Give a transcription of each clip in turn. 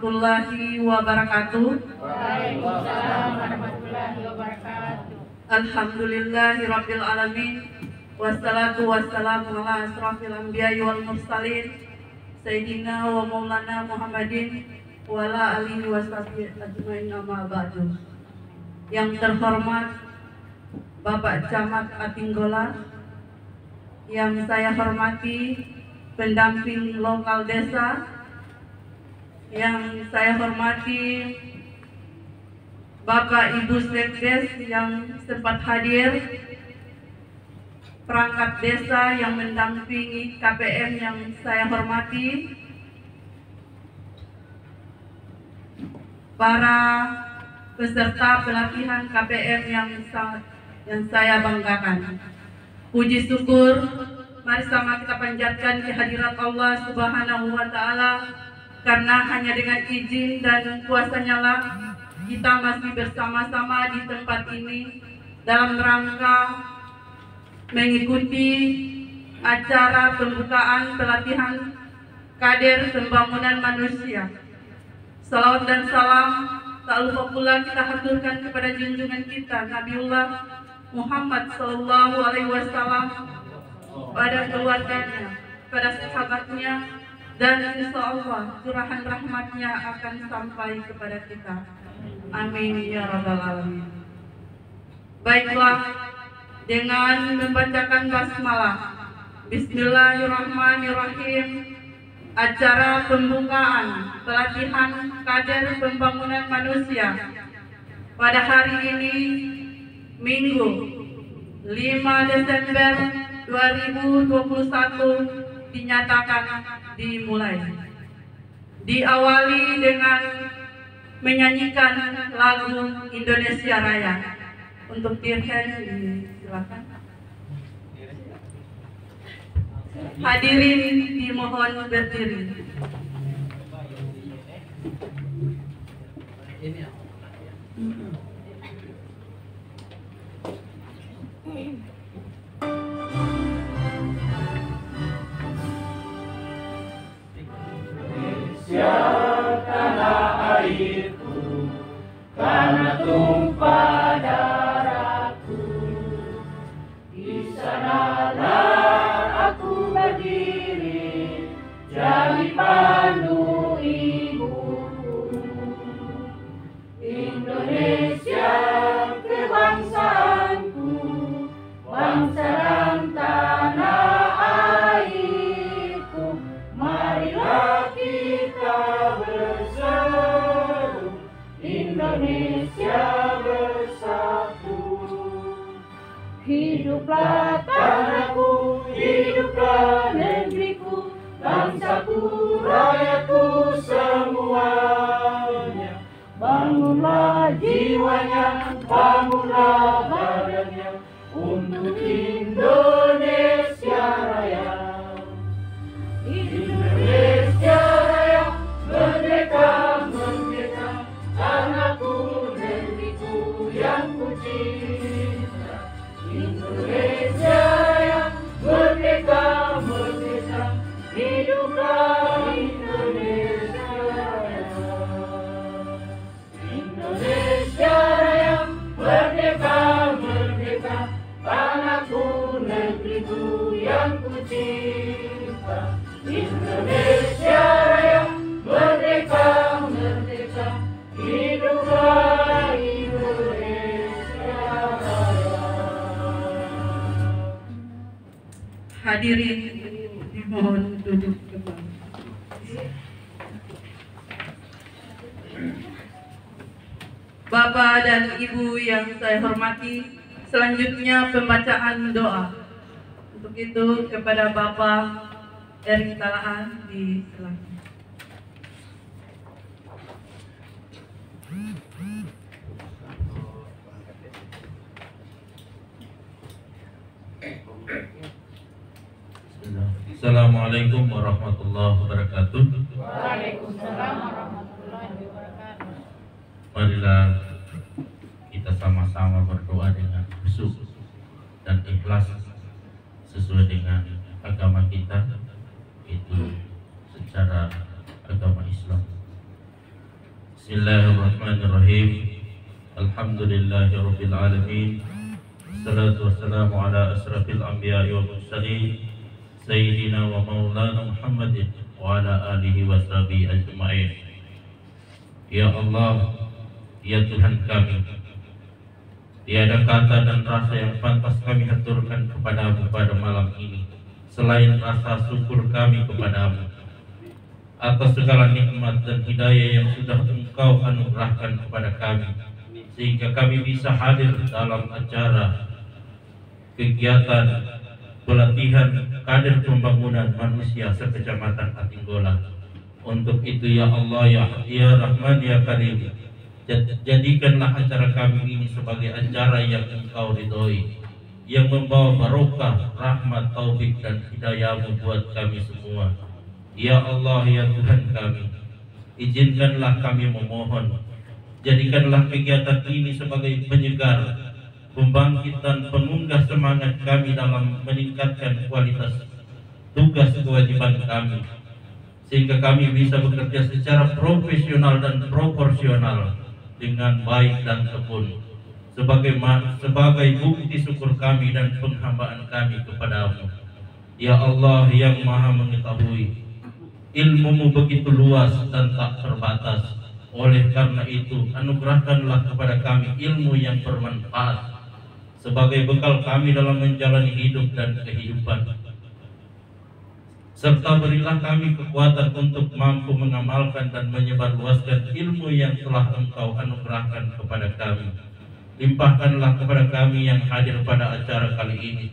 warahmatullahi wabarakatuh. Waalaikumsalam warahmatullahi wabarakatuh. Alhamdulillahirabbil alamin. Wassalatu wassalamu ala asrofil anbiya'i wal mursalin Sayyidina wa maulana Muhammadin wa ala alihi wa sahbihi ajmain, amma ba'du. Yang terhormat Bapak Camat Atinggola, yang saya hormati pendamping lokal desa, yang saya hormati Bapak Ibu Sekdes yang sempat hadir, perangkat desa yang mendampingi KPM yang saya hormati, para peserta pelatihan KPM yang saya banggakan. Puji syukur, mari sama kita panjatkan kehadirat Allah Subhanahu wa Ta'ala, karena hanya dengan izin dan kuasa-Nya lah kita masih bersama-sama di tempat ini dalam rangka mengikuti acara pembukaan pelatihan kader pembangunan manusia. Salawat dan salam tak lupa pula kita haturkan kepada junjungan kita Nabiullah Muhammad Sallallahu Alaihi Wasallam, pada keluarganya, pada sahabatnya, dan insya Allah curahan rahmatnya akan sampai kepada kita. Amin ya rabbal alamin. Baiklah, dengan membacakan basmalah, Bismillahirrahmanirrahim, acara pembukaan pelatihan kader pembangunan manusia pada hari ini, Minggu 5 Desember 2021 dinyatakan dimulai. Diawali dengan menyanyikan lagu Indonesia Raya. Untuk Dirhen, silakan. Hadirin dimohon berdiri. Indonesia tanah airku, karena tumpah darahku, di sanalah aku berdiri, jadi pandu ibuku. Indonesia kebangsaanku, bangsa dan tanah airku, marilah kita berseru, Indonesia bersatu. Hiduplah tanahku, hiduplah negeriku, bangsaku, rakyatku semuanya. Bangunlah jiwanya, bangunlah badannya, untuk Indonesia Raya. Indonesia Raya, merdeka, merdeka, tanahku, negeriku yang ku cinta. Indonesia Raya, merdeka, merdeka, hiduplah Indonesia Raya. Indonesia Raya, merdeka, merdeka, tanahku, negeriku yang ku cinta. Indonesia Raya, merdeka, merdeka, hiduplah Indonesia Raya. Hadirin dimohon duduk kembali. Bapak dan Ibu yang saya hormati, selanjutnya pembacaan doa. Untuk itu kepada Bapak dari Talaan disilakan. Assalamualaikum warahmatullahi wabarakatuh. Waalaikumsalam warahmatullahi wabarakatuh. Marilah kita sama-sama berdoa dengan khusyuk dan ikhlas sesuai dengan agama kita, itu secara agama Islam. Bismillahirrahmanirrahim. Alhamdulillahirabbil alamin. Wassalatu wassalamu ala asrafil anbiya'i wal mursalin sayyidina wa maulana Muhammadin wa ala alihi wa sahbihi ajma'in. Ya Allah, ya Tuhan kami, tiada kata dan rasa yang pantas kami haturkan kepadamu pada malam ini selain rasa syukur kami kepadamu atas segala nikmat dan hidayah yang sudah Engkau anugerahkan kepada kami, sehingga kami bisa hadir dalam acara kegiatan pelatihan kader pembangunan manusia sekecamatan Atinggola. Untuk itu ya Allah, ya Rahman, ya Karim, jadikanlah acara kami ini sebagai acara yang Engkau ridhoi, yang membawa barokah, rahmat, taufik dan hidayah-Mu buat kami semua. Ya Allah, ya Tuhan kami, izinkanlah kami memohon, jadikanlah kegiatan ini sebagai penyegar, pembangkit dan pengunggah semangat kami dalam meningkatkan kualitas tugas kewajiban kami, sehingga kami bisa bekerja secara profesional dan proporsional dengan baik dan tekun, sebagai bukti syukur kami dan penghambaan kami kepadamu. Ya Allah yang Maha Mengetahui, ilmu-Mu begitu luas dan tak terbatas. Oleh karena itu, anugerahkanlah kepada kami ilmu yang bermanfaat sebagai bekal kami dalam menjalani hidup dan kehidupan, serta berilah kami kekuatan untuk mampu mengamalkan dan menyebarluaskan ilmu yang telah Engkau anugerahkan kepada kami. Limpahkanlah kepada kami yang hadir pada acara kali ini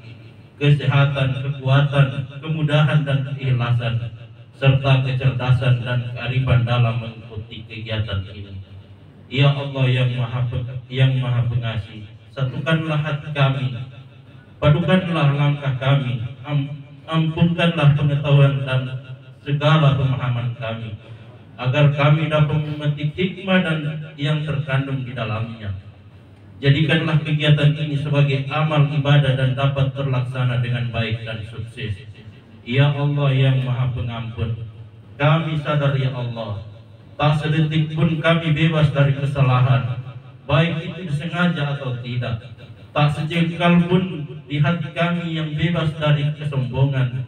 kesehatan, kekuatan, kemudahan dan keikhlasan, serta kecerdasan dan kearifan dalam mengikuti kegiatan ini. Ya Allah yang Maha Pengasih, satukanlah hati kami, padukanlah langkah kami, ampunkanlah pengetahuan dan segala pemahaman kami, agar kami dapat memetik hikmah dan yang terkandung di dalamnya. Jadikanlah kegiatan ini sebagai amal ibadah dan dapat terlaksana dengan baik dan sukses. Ya Allah yang Maha Pengampun, kami sadar ya Allah, tak sedetik pun kami bebas dari kesalahan, baik itu disengaja atau tidak. Tak sejengkal pun di hati kami yang bebas dari kesombongan,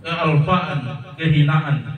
kealpaan, kehinaan.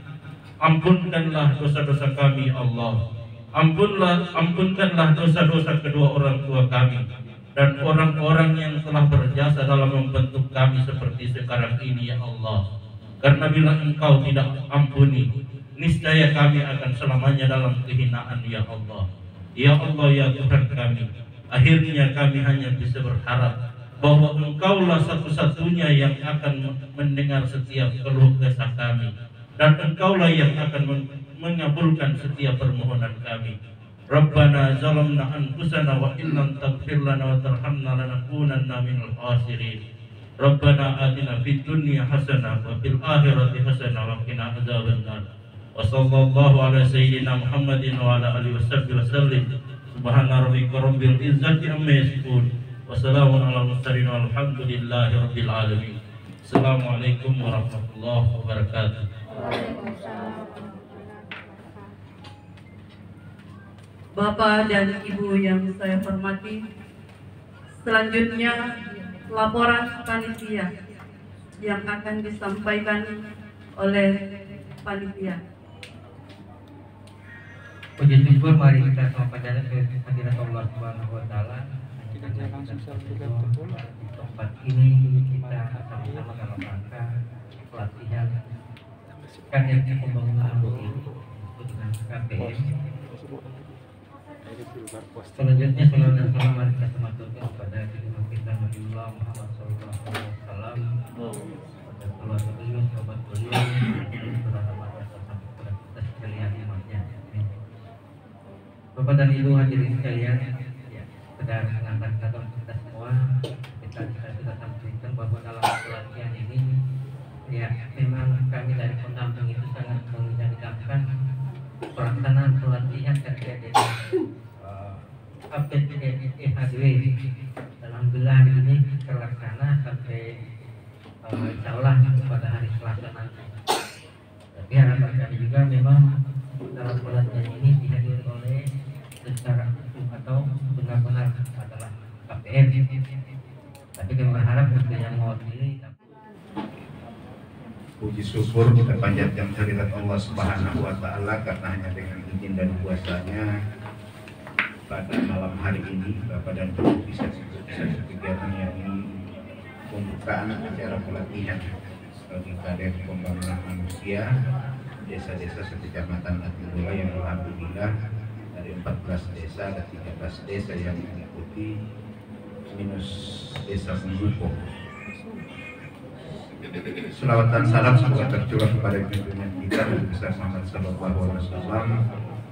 Ampunkanlah dosa-dosa kami Allah. Ampunkanlah dosa-dosa kedua orang tua kami dan orang-orang yang telah berjasa dalam membentuk kami seperti sekarang ini ya Allah. Karena bila Engkau tidak ampuni, niscaya kami akan selamanya dalam kehinaan ya Allah. Ya Allah ya Tuhan kami, akhirnya kami hanya bisa berharap bahwa Engkaulah satu-satunya yang akan mendengar setiap keluh kesah kami, dan Engkaulah yang akan mengabulkan setiap permohonan kami. Rabbana zalamna anfusana wa illam taghfir lana wa tarhamna lanakunanna minal khasirin. Rabbana atina fid dunya hasanah wa fil akhirati hasanah wa qina adzabannar. Wa sallallahu ala sayyidina Muhammadin wa ala alihi wasallam. Subhana rabbika rabbil izzati amma yasifun. Wassalamun ala mursalin walhamdulillahi rabbil alamin. Assalamualaikum warahmatullahi wabarakatuh. Bapak dan Ibu yang saya hormati, selanjutnya laporan panitia yang akan disampaikan oleh panitia. Puji syukur, mari kita sampaikan ke hadirat Allah Subhanahu wa taala. Di tempat ini kita sama-sama dalam rangka pelatihan kader pembangunan ini dengan KPM. Selanjutnya salam dan salam mari kita maturkan kepada Junjungan kita Nabiullah Muhammad SAW, pada keluarga beliau, sahabat beliau, saudara-saudara sampai kita sekalian umatnya. Bapak dan Ibu hadirin sekalian, sedang mengangkat kata kita semua, kita sudah sampaikan bahwa dalam pelatihan ini, ya memang kami dari pendamping itu sangat menginginkan pelaksanaan pelatihan terkait dengan APTHDW. Alhamdulillah hari ini terlaksana sampai insya Allah pada hari Selasa nanti. Tapi harapan kami juga memang dalam pelatihan ini dihadiri oleh secara utuh atau benar-benar adalah KPM. Tapi kami berharap untuk yang mewakili. Puji syukur kita panjatkan kehadirat Allah Subhanahu wa Ta'ala karena hanya dengan izin dan kuasanya pada malam hari ini Bapak dan Ibu bisa kegiatan yang ini pembukaan acara pelatihan bagi kader pembangunan manusia desa-desa sekecamatan Atibola yang alhamdulillah dari 14 desa ada 13 desa yang mengikuti minus desa Pembuko. Selawat dan salam semoga tercurah kepada junjungan kita Nabi besar Muhammad sallallahu alaihi wasallam.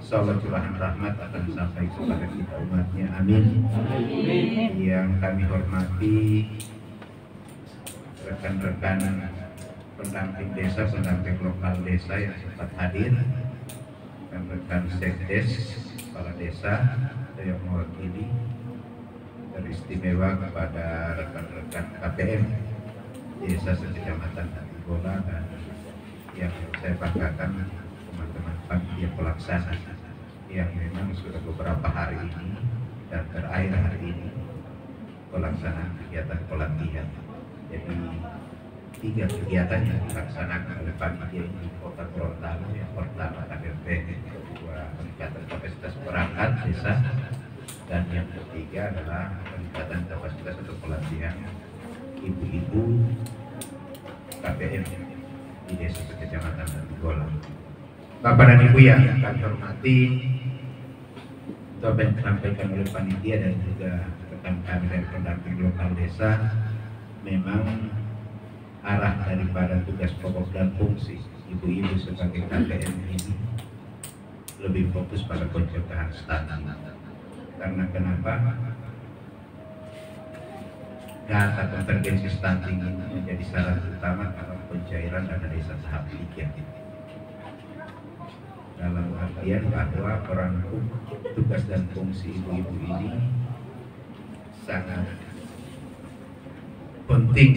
Salat curahan rahmat akan sampai kepada kita umatnya. Amin. Yang kami hormati rekan-rekan pendamping desa, pendamping lokal desa yang sempat hadir, rekan-rekan sekdes, kepala desa yang mewakili, teristimewa kepada rekan-rekan KPM desa sekecamatan Atibola dan yang saya banggakan teman-teman panitia pelaksana yang memang sudah beberapa hari ini dan terakhir hari ini pelaksanaan kegiatan pelatihan. Jadi 3 kegiatan yang dilaksanakan oleh panitia ini di Kota Gorontalo. Yang pertama KPP, kedua peningkatan kapasitas perangkat desa, dan yang ketiga adalah peningkatan kapasitas atau pelatihan ibu-ibu KPM di desa sekecamatan Atibola. Bapak dan Ibu yang kami hormati, itu apa yang disampaikan oleh panitia dan juga rekan kami dari pendamping lokal desa, memang arah daripada tugas pokok dan fungsi ibu-ibu sebagai KPM ini lebih fokus pada pencegahan stunting. Karena kenapa? Data konvergensi stunting ini menjadi syarat utama dalam pencairan dana desa tahap 3. Dalam artian bahwa peran tugas dan fungsi ibu-ibu ini sangat penting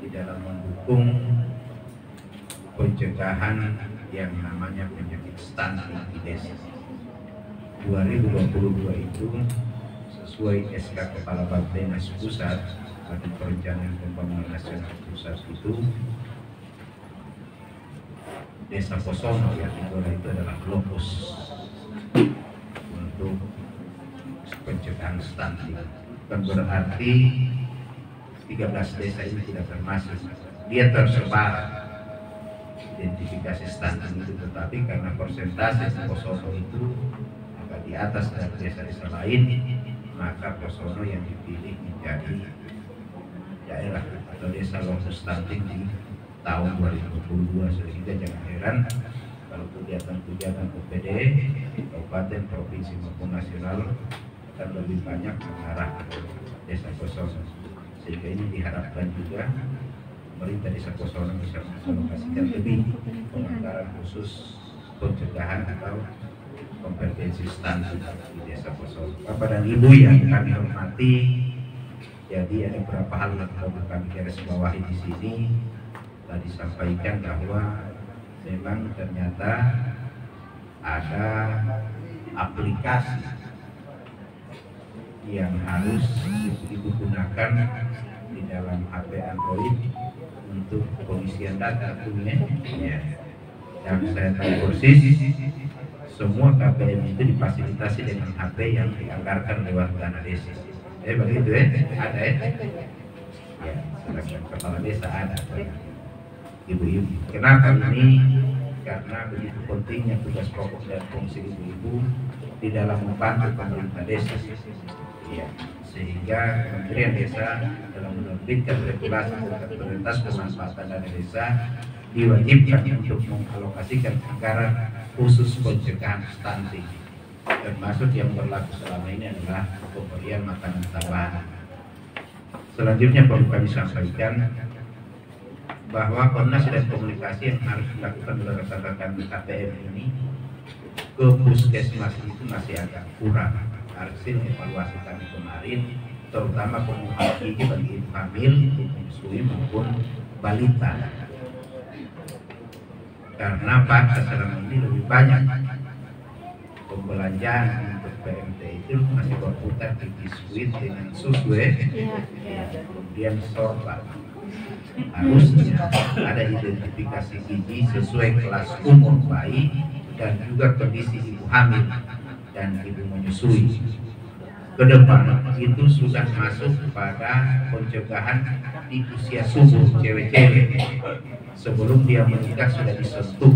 di dalam mendukung pencegahan yang namanya penyakit stunting di desa. 2022 itu sesuai SK Kepala Bappenas Pusat Badan Perencanaan Pembangunan Nasional Pusat itu, Desa Posono yang itu adalah lokus untuk pencegahan stunting. Dan berarti 13 desa ini tidak termasuk. Dia tersebar identifikasi stunting itu, tetapi karena persentase Posono itu agak di atas dari desa-desa lain, maka Posono yang dipilih menjadi daerah atau desa lokus stunting di tahun 2022. Sehingga jangan heran kalau kegiatan-kegiatan OPD kabupaten, provinsi maupun nasional akan lebih banyak mengarah ke desa Posono. Sehingga ini diharapkan juga pemerintah desa Posono bisa mengalokasikan lebih penganggaran khusus pencegahan atau konvergensi stunting di desa Posono. Bapak dan Ibu yang kami hormati, jadi ada beberapa hal yang perlu kami garis bawahi di sini. Tadi sampaikan bahwa memang ternyata ada aplikasi yang harus digunakan di dalam HP Android untuk pengisian data ya. Yang saya tahu persis, semua KPM itu difasilitasi dengan HP yang dianggarkan lewat dana desa. Begitu ada ya, sedangkan kepala desa ada. Ibu-ibu. Kenapa ini? Karena begitu pentingnya tugas pokok dan fungsi ibu-ibu di dalam membantu pemerintah desa. Ya, sehingga Kementerian Desa dalam menerbitkan regulasi tentang prioritas pemanfaatan dana desa diwajibkan untuk mengalokasikan anggaran khusus pencegahan stunting. Termasuk yang berlaku selama ini adalah pemberian makanan tambahan. Selanjutnya perlu kami sampaikan bahwa koordinasi dan komunikasi yang harus dilakukan oleh rekan-rekan KPM ini ke puskesmas itu masih agak kurang. Hasil evaluasi kami kemarin, terutama pemenuhan gizi bagi ibu hamil, ibu menyusui maupun balita. Karena pada selama ini lebih banyak pembelanjaan untuk PMT itu masih berputar di biskuit dengan susu kemudian sorban. Harusnya ada identifikasi gizi sesuai kelas umur bayi dan juga kondisi ibu hamil dan ibu menyusui. Ke depan itu sudah masuk pada pencegahan di usia subur cewek-cewek sebelum dia menikah sudah disentuh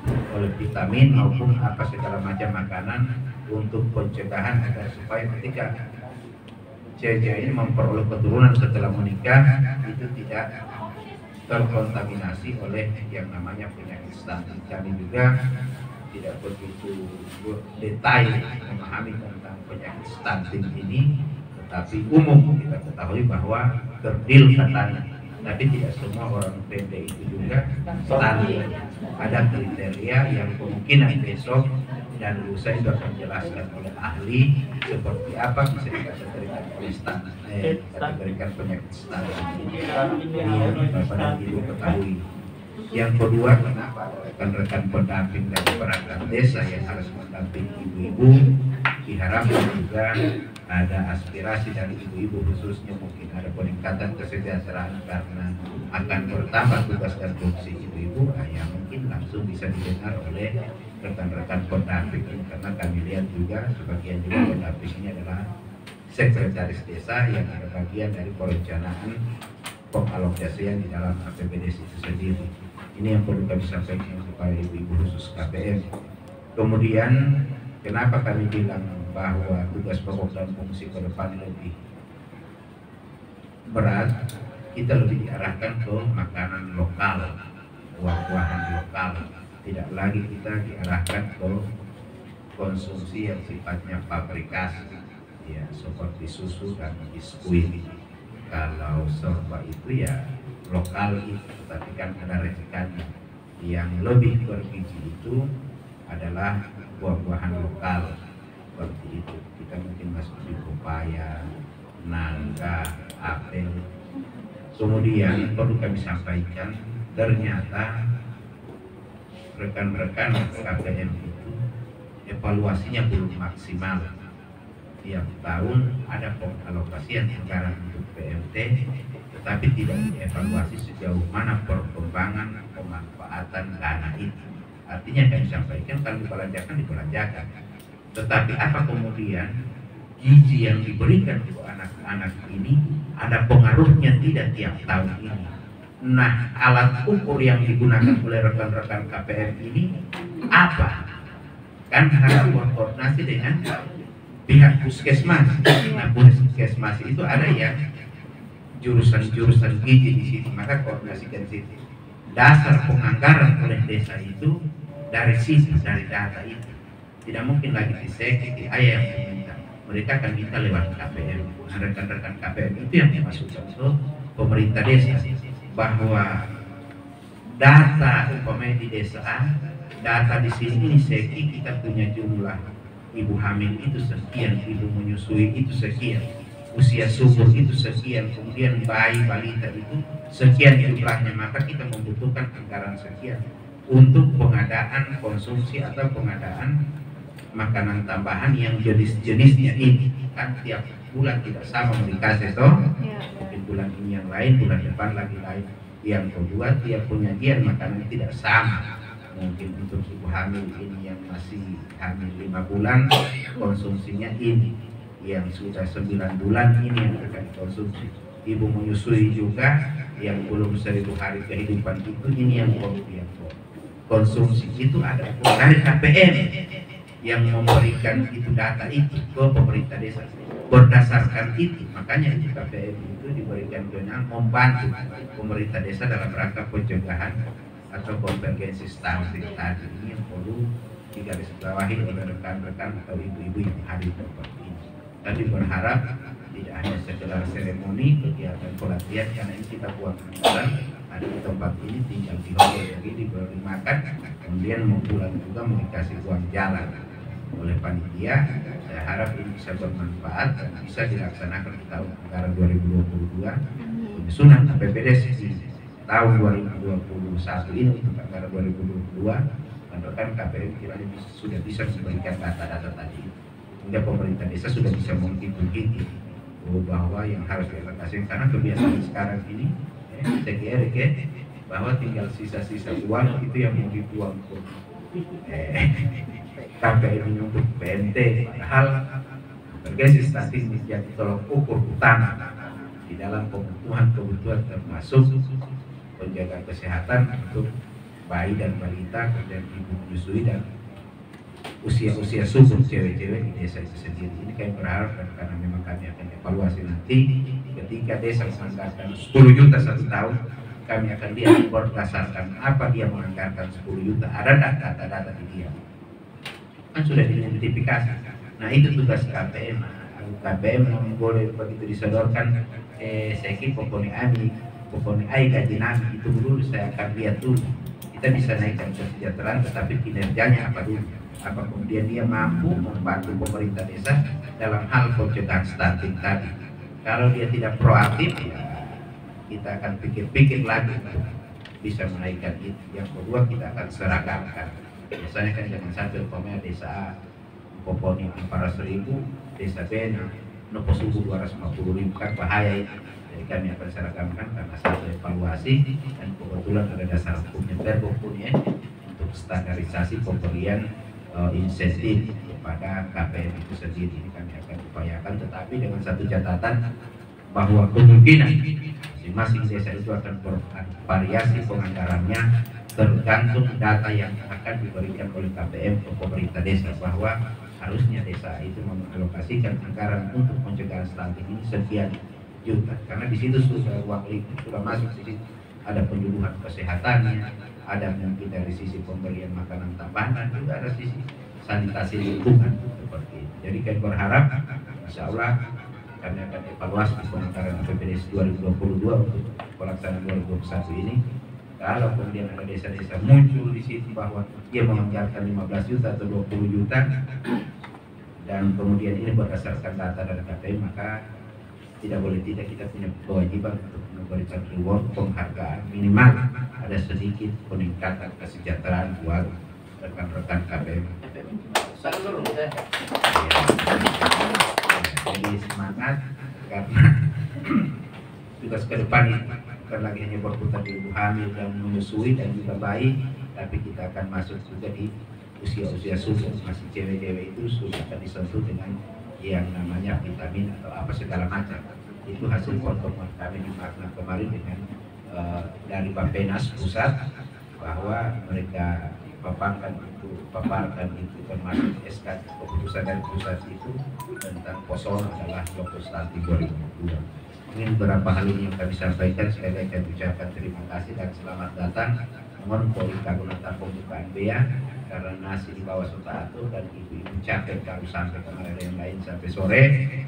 oleh vitamin maupun apa segala macam makanan untuk pencegahan agar supaya ketika cewek-cewek ini memperoleh keturunan setelah menikah itu tidak terkontaminasi oleh yang namanya penyakit stunting. Kami juga tidak begitu detail memahami tentang penyakit stunting ini, tetapi umum kita ketahui bahwa kerdil katanya, tapi tidak semua orang PMD itu juga stunting. Ada kriteria yang kemungkinan besok dan lusa itu akan dijelaskan oleh ahli seperti apa bisa dikategorikan oleh kategorikan penyakit stunting ini Bapak dan Ibu ketahui. Yang kedua, kenapa rekan-rekan pendamping dari perangkat desa yang harus mendampingi ibu-ibu, diharapkan juga ada aspirasi dari ibu-ibu, khususnya mungkin ada peningkatan kesejahteraan karena akan bertambah tugas dan fungsi ibu-ibu, yang mungkin langsung bisa didengar oleh rekan-rekan pendamping, karena kami lihat juga sebagian juga pendamping ini adalah sekretaris desa yang ada bagian dari perencanaan pengalokasian di dalam APBD itu sendiri. Ini yang perlu kami sampaikan kepada ibu-ibu khusus KPM. Kemudian kenapa kami bilang bahwa tugas pokok dan fungsi ke depan lebih berat, kita lebih diarahkan ke makanan lokal, buah-buahan lokal. Tidak lagi kita diarahkan ke konsumsi yang sifatnya pabrikasi, ya seperti susu dan biskuit. Kalau sorba itu ya lokal itu, tetapi kan ada resikannya. Yang lebih bergizi itu adalah buah-buahan lokal seperti itu. Kita mungkin masuk di pepaya, nangka, apel. Kemudian perlu kami sampaikan, ternyata rekan-rekan KPM itu evaluasinya belum maksimal. Tiap tahun ada pengalokasian anggaran untuk PMT, tetapi tidak dievaluasi sejauh mana perkembangan pemanfaatan dana itu. Artinya kami sampaikan kalau dibelanjakan, tetapi apa kemudian gizi yang diberikan untuk anak-anak ini ada pengaruhnya tidak tiap tahun ini. Nah, alat ukur yang digunakan oleh rekan-rekan KPM ini apa? Kan harus berkoordinasi dengan pihak puskesmas. Nah, puskesmas itu ada yang jurusan-jurusan gizi di sini, maka koordinasikan situ. Dasar penganggaran oleh desa itu dari situ, dari data itu. Tidak mungkin lagi di ayah yang meminta. Mereka akan minta lewat KPM. Nah, rekan-rekan KPM itu yang dimasukkan ke pemerintah desa, bahwa data umpamanya di desa, data di sini ini seki kita punya jumlah ibu hamil itu sekian, ibu menyusui itu sekian, usia subur itu sekian, kemudian bayi balita itu sekian jumlahnya, maka kita membutuhkan anggaran sekian untuk pengadaan konsumsi atau pengadaan makanan tambahan yang jenis-jenisnya ini. Kan tiap bulan tidak sama dikasih toh, mungkin bulan ini yang lain, bulan depan lagi lain. Yang kedua, tiap penyajian makanan tidak sama. Mungkin untuk ibu hamil ini yang masih hamil 5 bulan konsumsinya ini, yang sudah 9 bulan ini yang akan dikonsumsi. Ibu menyusui juga yang belum 1000 hari kehidupan itu, ini yang kemudian konsumsi itu ada dari KPM yang memberikan itu data itu ke pemerintah desa. Berdasarkan itu, makanya itu KPM itu diberikan kewenangan membantu pemerintah desa dalam rangka pencegahan atau konvergensi stunting tadi. Ini yang perlu digarisbawahi oleh rekan-rekan atau ibu-ibu yang hadir seperti ini. Tadi berharap tidak hanya sekedar seremoni kegiatan pelatihan, karena ini kita buat anggaran ada di tempat ini, tinggal di hotel jadi diberi makan, kemudian mau pulang juga mau dikasih uang jalan oleh panitia. Saya harap ini bisa bermanfaat dan bisa dilaksanakan di tahun anggaran 2022 penyusunan APBD di tahun 2021 ini untuk anggaran 2022 rekan-rekan KPM kiranya sudah bisa memberikan data-data tadi, hingga pemerintah desa sudah bisa menghitung bahwa yang harus dialokasikan, karena kebiasaan sekarang ini saya kira bahwa tinggal sisa-sisa uang itu yang mau dibuang ke KPM ini untuk PNT, padahal berbagai statistik menjadi tolok ukur utama di dalam kebutuhan termasuk penjaga kesehatan untuk bayi dan balita, kemudian ibu menyusui dan usia subur cewek-cewek di desa itu sendiri. Ini kami berharap, dan karena memang kami akan evaluasi nanti ketika desa menganggarkan 10 juta 1 tahun, kami akan lihat berdasarkan apa dia menganggarkan 10 juta, ada data-data di dia kan sudah diidentifikasi. Nah itu tugas KPM. KPM yang boleh begitu disodorkan saya kira pokoknya gaji nami itu dulu saya akan lihat dulu. Kita bisa naikkan kesejahteraan, tetapi kinerjanya apa dulu? Apa kemudian dia mampu membantu pemerintah desa dalam hal pencegahan stunting tadi? Kalau dia tidak proaktif, ya kita akan pikir-pikir lagi untuk bisa menaikkan itu. Yang kedua, kita akan seragamkan. Biasanya kan jangan sampai umpamanya desa A poponi 400.000, desa B nopo suku 250.000, kan bahaya itu. Jadi kami akan seragamkan karena satu evaluasi, dan kebetulan ada dasar hukumnya terbukunya untuk standarisasi pemberian insentif kepada KPM itu sendiri. Ini kami akan upayakan, tetapi dengan satu catatan bahwa kemungkinan masing-masing desa itu akan bervariasi penganggarannya tergantung data yang akan diberikan oleh KPM ke pemerintah desa, bahwa harusnya desa itu mengalokasikan anggaran untuk pencegahan stunting ini sekian juta, karena di situ sudah uang sudah masuk di situ, ada penyuluhan kesehatannya, ada mungkin dari sisi pemberian makanan tambahan, dan juga ada sisi sanitasi lingkungan seperti itu. Jadi kami berharap insya Allah kami akan evaluasi penganggaran APBD 2022 untuk pelaksanaan 2021 ini. Kalau kemudian ada desa-desa muncul di situ bahwa dia menganggarkan 15 juta atau 20 juta, dan kemudian ini berdasarkan data dari KPM, maka tidak boleh tidak kita punya kewajiban untuk memberikan reward, penghargaan minimal ada sedikit peningkatan kesejahteraan buat rekan-rekan KPM. Jadi semangat, karena tugas ke depan bukan lagi hanya berputar di ibu hamil dan menyusui dan juga bayi, tapi kita akan masuk juga di usia-usia subur, masih cewek-cewek itu sudah akan disentuh dengan yang namanya vitamin atau apa segala macam. Itu hasil pertemuan kami di Makna kemarin dengan dari Bappenas pusat, bahwa mereka paparkan itu termasuk SK keputusan dari pusat itu tentang POSON adalah lokus stunting 2022. Ini beberapa hal ini yang kami sampaikan. Sekali lagi kami ucapkan terima kasih dan selamat datang. Mohon Polikagunatan pembukaan BEA, karena nasi di bawah sudah atur dan ibu-ibu capek kalau sampai kemarin yang lain sampai sore.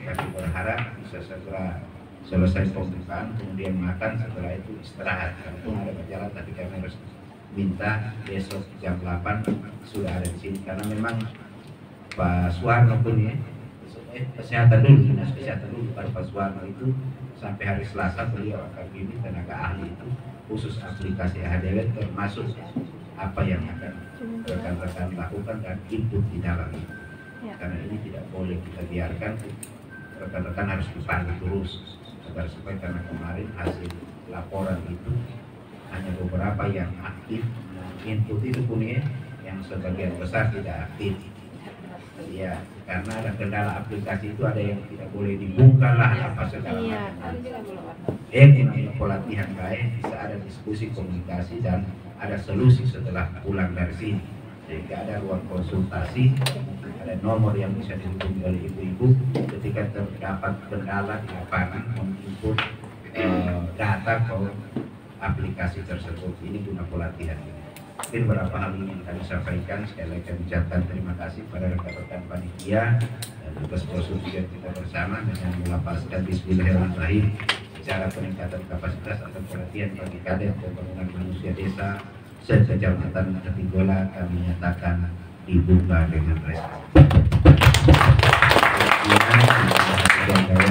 Kami berharap bisa segera selesai pembukaan, kemudian makan, setelah itu istirahat. Kalaupun ada berjalan, tapi kami harus minta besok jam 8 sudah ada di sini, karena memang Pak Suwarno pun ya kesehatan dulu, dinas kesehatan dulu. Baru Pak Suwarno itu sampai hari Selasa beliau akan bimbing tenaga ahli itu khusus aplikasi HDW, termasuk apa yang akan rekan-rekan lakukan dan input di dalam itu. Karena ini tidak boleh kita biarkan, rekan-rekan harus dipandu terus agar supaya, karena kemarin hasil laporan itu hanya beberapa yang aktif, input itu pun ya, yang sebagian besar tidak aktif. Ya, karena ada kendala aplikasi itu, ada yang tidak boleh dibuka lah apa segala macam. Namanya pelatihan baik, bisa ada diskusi, komunikasi, dan ada solusi setelah pulang dari sini. Sehingga ada ruang konsultasi, ada nomor yang bisa dihubungi oleh ibu-ibu ketika terdapat kendala di lapangan menginput data ke aplikasi tersebut. Ini guna pelatihan. Mungkin beberapa hal ini yang kami sampaikan. Sekali lagi kami ucapkan terima kasih pada rekan-rekan panitia dan tugas prosedur kita bersama dengan melapaskan bismillahirrahmanirrahim secara peningkatan kapasitas atau pelatihan bagi kader pembangunan manusia desa se-Kecamatan Ketinggola kami nyatakan dibuka dengan resmi.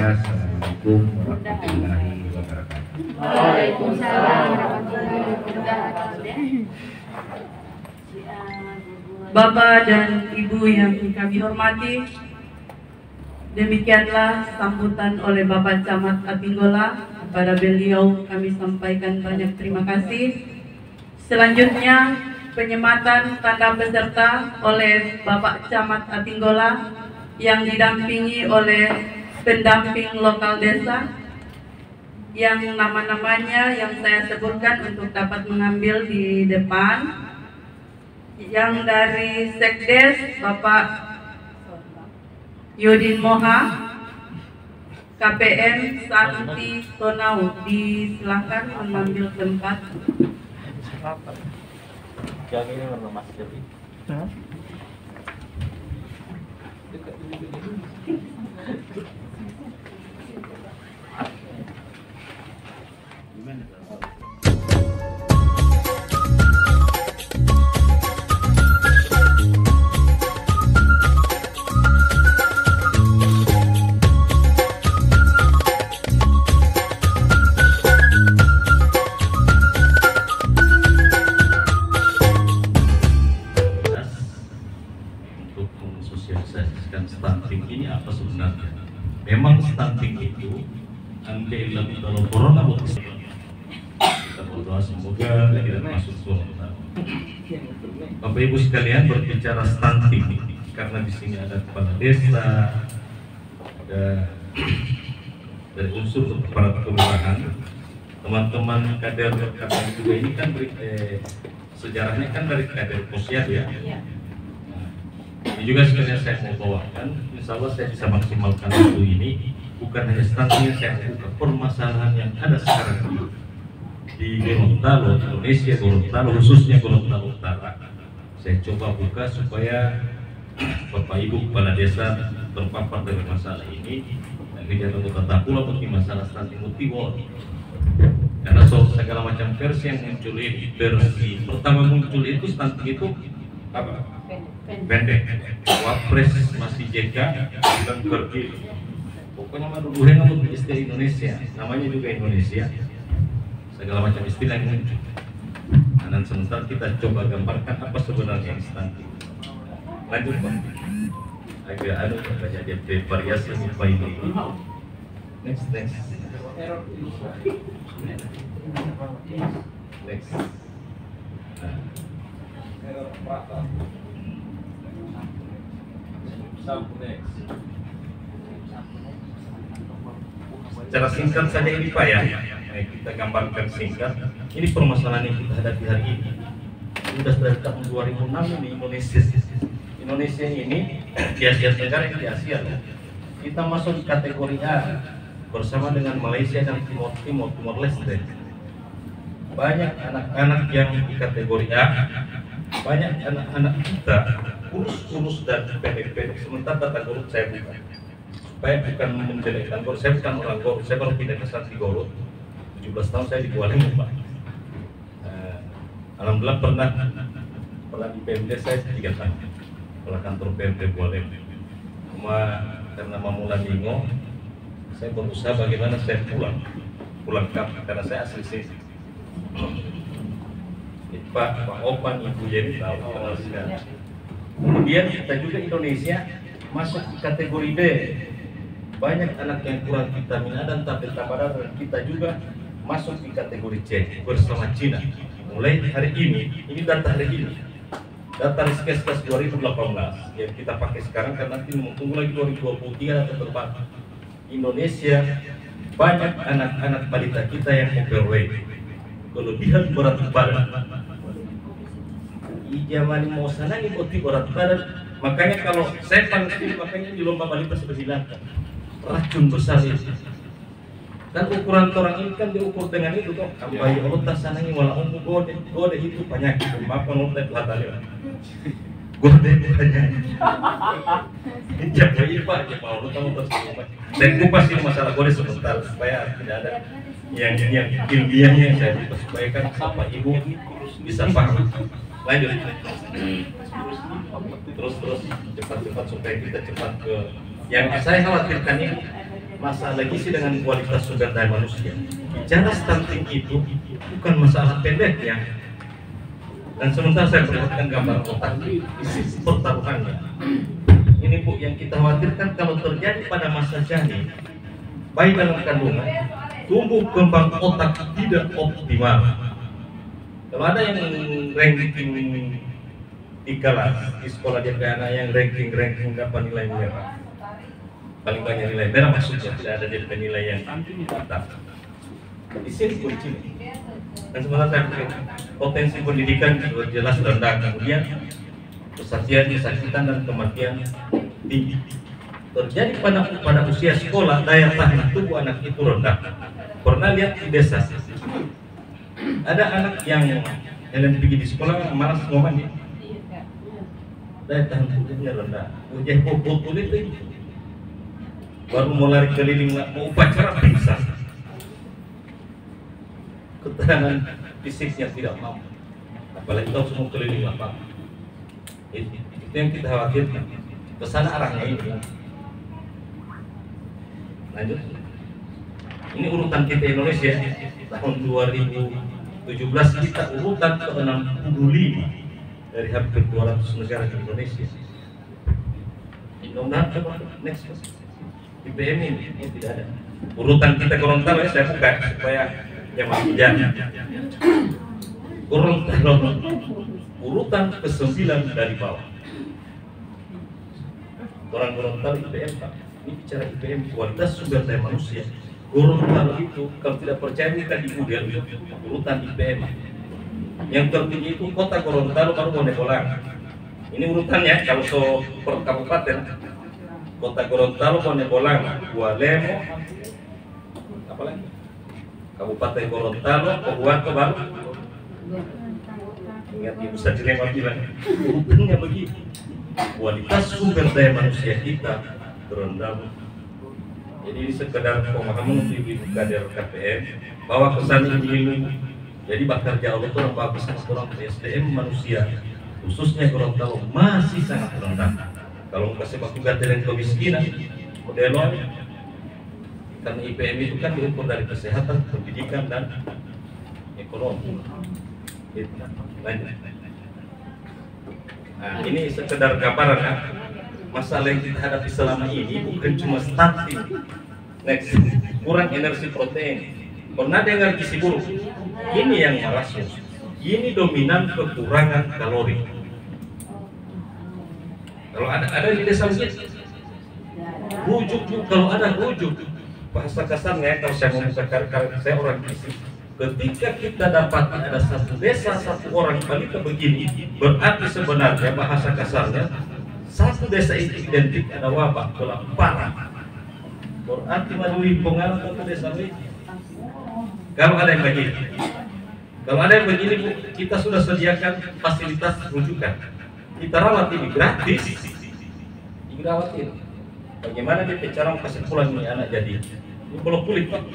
Assalamualaikum warahmatullahi wabarakatuh. Waalaikumsalam warahmatullahi wabarakatuh. Bapak dan Ibu yang kami hormati, demikianlah sambutan oleh Bapak Camat Atinggola. Kepada beliau kami sampaikan banyak terima kasih. Selanjutnya penyematan tanda peserta oleh Bapak Camat Atinggola yang didampingi oleh pendamping lokal desa yang nama-namanya yang saya sebutkan untuk dapat mengambil di depan. Yang dari Sekdes Bapak Yudin Moha, KPM Santi Tonau, disilahkan mengambil tempat. Yang ini warna Mas Devi. Stunting ini apa sebenarnya? Memang stunting itu andailah kalau corona kita berdoa semoga tidak masuk corona. Bapak Ibu sekalian, berbicara stunting karena di sini ada kepala desa, ada dari unsur kepala kelurahan, teman-teman kader juga ini kan sejarahnya kan dari kader posyandu ya. Ini juga sekalian saya mau bawakan, insya Allah saya bisa maksimalkan waktu ini. Bukan hanya stunting, saya buka permasalahan yang ada sekarang di Gorontalo, Indonesia, Gorontalo, khususnya Gorontalo Utara. Saya coba buka supaya Bapak Ibu kepala desa terpapar dari masalah ini dan kegiatan tata pula bagi masalah stunting multiwall. Karena segala macam versi yang muncul ini, versi pertama muncul itu stunting itu apa? Pendek. Wapres masih JK bilang pergi. Pokoknya mah dulu yang istilah Indonesia, namanya juga Indonesia. Segala macam istilah yang muncul. Dan sementara kita coba gambarkan apa sebenarnya stunting. Lanjut Pak. Agak banyak dia variasi apa ini. Next. Next. Secara singkat saja ini Pak ya, kita gambarkan singkat. Ini permasalahan yang kita hadapi hari ini. Sudah sejak tahun 2006 di Indonesia. Indonesia ini di Asia Tenggara, di Asia, kita masuk di kategori A bersama dengan Malaysia dan Timor Leste. Banyak anak-anak yang di kategori A, banyak anak-anak kita kurus dan pendek-pendek. Sementara tata Garut saya bukan. Supaya bukan menjelekkan Garut, saya bukan orang Garut, saya baru pindah ke Santi Garut. 17 tahun saya di Kuala Lumpur. Alhamdulillah pernah di PMD saya 3 tahun. Pernah kantor PMD Kuala Lumpur. Cuma karena Mamula Ningo, saya berusaha bagaimana saya pulang kampung karena saya asli sini. Pak Opan, Ibu Yeni tahu kenal sekali. Kemudian kita juga Indonesia masuk di kategori B. Banyak anak yang kurang vitamin A dan tablet tambahan, dan kita juga masuk di kategori C bersama Cina. Mulai hari ini data hari ini. Data Riskesdas 2018 yang kita pakai sekarang karena nanti menunggu lagi 2023 atau terbaru. Indonesia banyak anak-anak balita kita yang overweight, kelebihan berat badan. Ijamani mau sana nih boti berat badan. Makanya kalau saya paling makanya di lomba balita sudah hilangkan racun besar itu. Dan ukuran orang ini kan diukur dengan itu toh. Ambai Allah sanangi wala ummu gode itu penyakit. Maaf menurut pelatih. Gode penyakit. Jangan Pak, ya mau lu tahu terus. Dan kupas ini masalah gode sebentar supaya tidak ada yang ilmiahnya yang saya supaya kan sama ibu bisa paham. Lanjut. Terus cepat supaya kita cepat ke yang saya khawatirkan ini masalah gizi dengan kualitas sumber daya manusia. Bicara stunting itu bukan masalah pendek ya. Dan sementara saya perlihatkan gambar otak di sisi pertaruhannya. Ini Bu yang kita khawatirkan kalau terjadi pada masa janin, bayi dalam kandungan, tumbuh kembang otak tidak optimal. Kalau ada yang ranking di kelas, di sekolah dia kayak anak yang ranking dapat nilai merah, paling banyak nilai merah maksudnya tidak ada dia nilai yang tetap. Di sini kunci. Dan sebenarnya saya pikir potensi pendidikan sudah jelas rendah, kemudian kesaktian, kesakitan dan kematian tinggi. Terjadi pada usia sekolah, daya tahan tubuh anak itu rendah. Pernah lihat di desa, ada anak yang pergi di sekolah malas mau mandi, daya tahan tubuhnya rendah. Ujian pukul itu baru mau lari keliling mau upacara pingsan, ketahanan fisiknya tidak mampu, apalagi kalau semua keliling lapangan. Itu yang kita khawatirkan. Kesana arahnya ini. Lanjut. Ini urutan kita Indonesia tahun 2017 kita urutan ke-65 dari hampir 200 negara di Indonesia. Mudah-mudahan coba next IPM ini tidak ada. Urutan kita Gorontalo ya, saya buka supaya yang masuk jalan. Gorontalo urutan ke-9 dari bawah. Orang Gorontalo IPM Pak. Ini bicara IPM, kualitas sumber daya manusia. Gorontalo itu kalau tidak percaya kita di Google urutan IPM. Yang tertinggi itu kota Gorontalo baru Bonebolang. Ini urutannya kalau per kabupaten. Kota Gorontalo, Bonebolang, Gualemo, apa lagi? Kabupaten Gorontalo, Pohuwato baru. Ingat Ibu Sajilema bilang, urutannya begitu. Kualitas sumber daya manusia kita terendah. Jadi ini sekedar pemahaman untuk ibu kader KPM bahwa kesan ini. Jadi bakar jauh itu orang bagus sama orang SDM manusia khususnya Gorontalo masih sangat rendah. Kalau kasih waktu gantian kemiskinan, modelon karena IPM itu kan diukur dari kesehatan, pendidikan dan ekonomi. Lanjut. Nah, ini sekedar gambaran ya. Masalah yang kita hadapi selama ini bukan cuma stunting, next, kurang energi protein. Pernah dengar gizi buruk? Ini yang merasuk. Ini dominan kekurangan kalori. Kalau ada di desa begitu, rujuk kalau ada rujuk bahasa kasarnya kalau saya ngomong saya orang gizi. Ketika kita dapat ada satu desa satu orang balita begini, berarti sebenarnya bahasa kasarnya satu desa itu identik ada wabah parah. Berarti melalui pengaruh ke desa ini. Kalau ada yang begini, kita sudah sediakan fasilitas rujukan. Kita rawat ini gratis, dirawatin. Bagaimana dia cara kasih pulang ini anak jadi? Ini belum kulit Pak,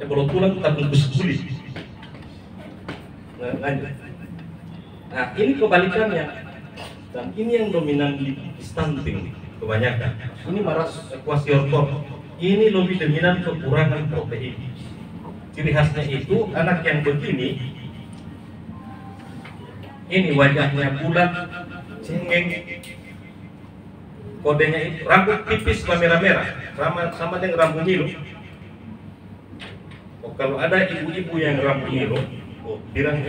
ya belum tulang kita bungkus kulit. Nah, lanjut. Nah ini kebalikannya, dan ini yang dominan di stunting kebanyakan. Ini maras kwasiorkor. Ini lebih dominan kekurangan protein. Ciri khasnya itu anak yang begini, ini wajahnya bulat, cengeng, kodenya itu rambut tipis merah-merah, sama dengan rambut ngilu. Oh, kalau ada ibu-ibu yang rambut ngilu, oh, bilang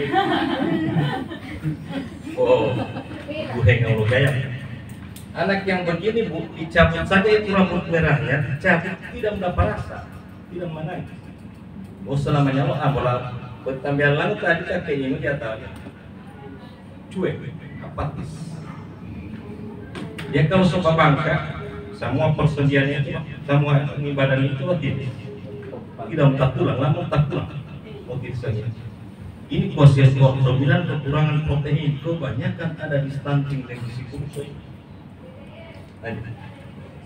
oh, Bu Hengau gaya. Anak yang begini Bu, dicabut saja itu rambut merahnya, dicabut tidak mendapat rasa, tidak menangis. Oh selamanya lo bola bertambihan lalu tadi kakeknya ini dia tahu cuek, apatis. Ya kalau sobat bangka, semua persediaannya itu, semua ibadah itu tidak tak pulang, lama tak pulang, motif saja. Ini kuasior dominan kekurangan protein kebanyakan ada di stunting dan gizi buruk. Lanjut.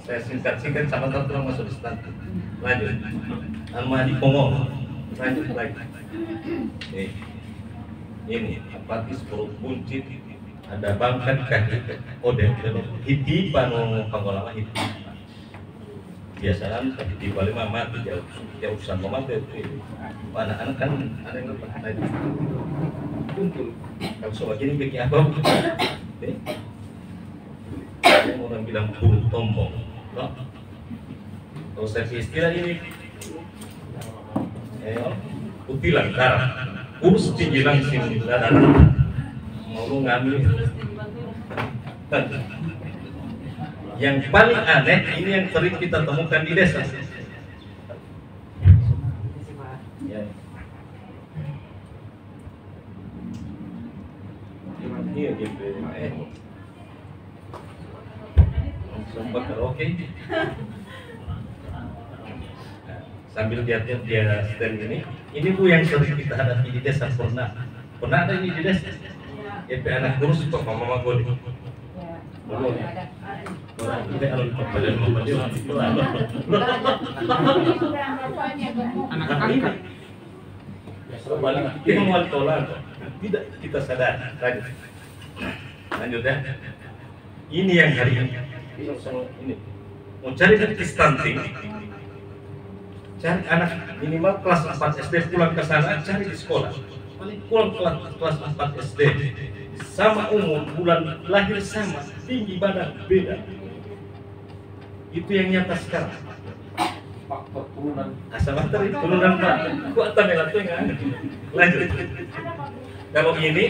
Saya singkat sama tulang masuk di stunting. Lanjut. Almadi Pomor. Lanjut lagi. Ini apatis perut buncit, ada bangkat kaki odem hiti panu panggolama hiti kebiasaan tapi di Bali mah mati jauh urusan mati itu anak-anak kan ada yang tadi kumpul kalau soal gini bikin apa orang bilang burung tombong no? Kalau saya istilah ini utilan darah urus tinggi langsing darah mau lu ngambil yang paling aneh ini yang sering kita temukan di desa ya. Iya gitu sumpah karaoke sambil dia stand ini bu yang sering kita hadapi di desa pernah ada ini di desa EP anak terus papa mama gue belum kita kalau kembali mama dia anak ini balik kita mau tolak tidak kita sadar lanjut ya ini yang hari ini mau cari titik stunting cari anak minimal kelas 4 SD pulang ke sana cari di sekolah paling pulang kelas 4 SD sama umur bulan lahir sama tinggi badan beda itu yang nyata sekarang faktor turunan asal turunan pak gua tamela tuh nggak lanjut kalau ini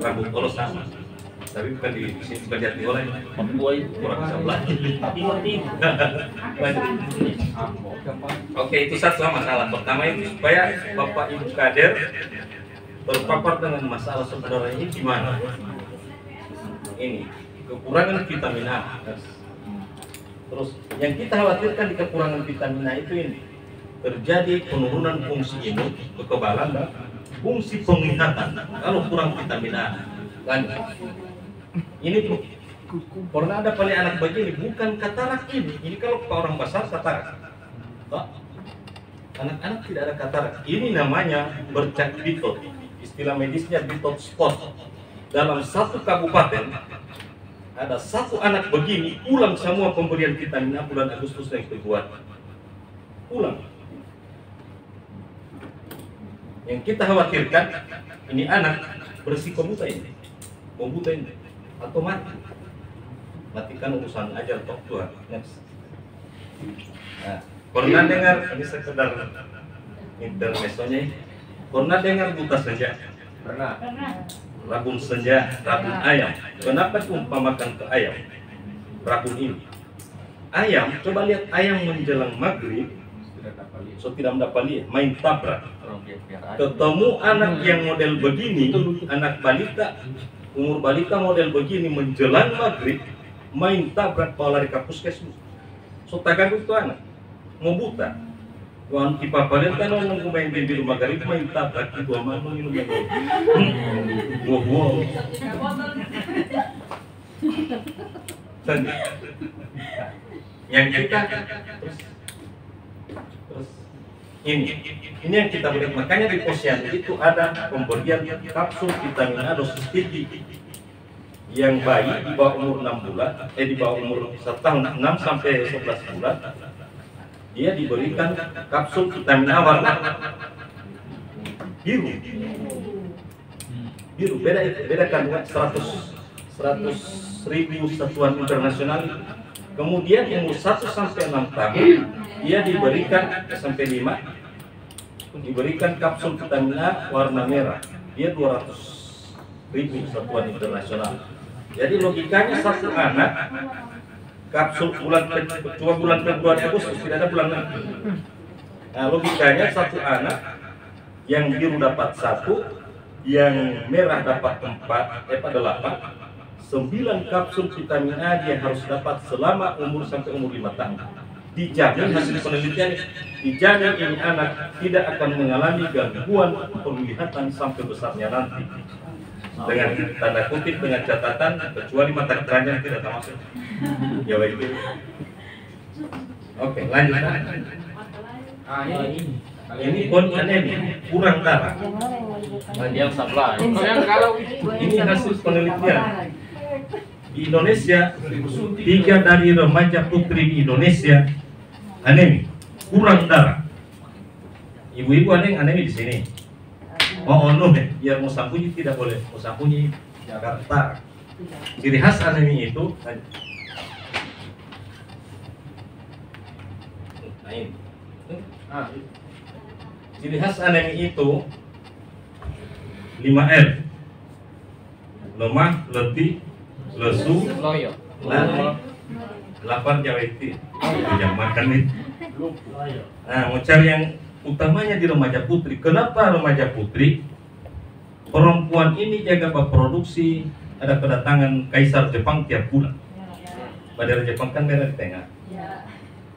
rambut polos sama tapi bukan di sini bukan di oleh kurang sebelah oke itu satu masalah pertama itu supaya bapak ibu kader terpapar dengan masalah saudara ini gimana ini kekurangan vitamin A terus yang kita khawatirkan di kekurangan vitamin A itu ini terjadi penurunan fungsi imun kekebalan dan fungsi penglihatan kalau kurang vitamin A lanjut ini pernah ada paling anak begini bukan katarak ini kalau orang besar katarak anak-anak tidak ada katarak ini namanya bercak bitot istilah medisnya bitot spot dalam satu kabupaten ada satu anak begini pulang semua pemberian vitamin A bulan Agustus yang keluar pulang yang kita khawatirkan ini anak berisiko buta ini atau matikan urusan ajar tok Tuhan. Next. Nah, pernah dengar ini sekedar intermezzonya pernah dengar buta senja? Pernah. Rabun senja, rabun ayam. Kenapa umpamakan ke ayam? Rabun ini ayam, coba lihat ayam menjelang maghrib so tidak mendapat lihat main tabrak ketemu anak yang model begini anak balita umur balita model begini menjelang maghrib main tabrak bawa lari ke puskesmas so tagag itu anak mau buta wan tipa palen kan orang main di rumah maghrib main tabrak itu aman minum wow yang kita terus ini yang kita beri makanya di posyandu itu ada pemberian kapsul vitamin A dosis tinggi yang bayi di bawah umur 6 bulan di bawah umur 1 tahun 6 sampai 11 bulan dia diberikan kapsul vitamin A warna biru beda kandungan 100.000 satuan internasional. Kemudian umur 1 sampai 6 tahun dia diberikan sampai 5 diberikan kapsul vitamin A warna merah. Dia 200.000 satuan internasional. Jadi logikanya satu anak kapsul bulan Februari Agustus tidak ada bulan lain. Nah, logikanya satu anak yang biru dapat 1, yang merah dapat 8, 9 kapsul vitamin A dia harus dapat selama umur sampai umur 5 tahun. Dijamin hasil penelitian, dijamin ini anak tidak akan mengalami gangguan penglihatan sampai besarnya nanti. Dengan tanda kutip, dengan catatan, kecuali mata keranjang tidak termasuk. Ya baik. Oke, lanjut. Ini pun anemia, kurang darah. Yang sebelah. Ini hasil penelitian. Di Indonesia, 3 dari remaja putri di Indonesia anemi, kurang darah. Ibu-ibu ada yang anemi di sini. Mau biar mau sambunyi tidak boleh, mau sambunyi Jakarta. Ciri khas anemi itu, nah ini. Ciri khas anemi itu 5L: lemah, letih, lesu, Loyo. lapar, lapar jaweti. Jam makan itu. Nah, mau cari yang utamanya di remaja putri. Kenapa remaja putri? Perempuan ini jaga produksi. Ada kedatangan kaisar Jepang tiap bulan. Bandara Jepang kan merah di tengah.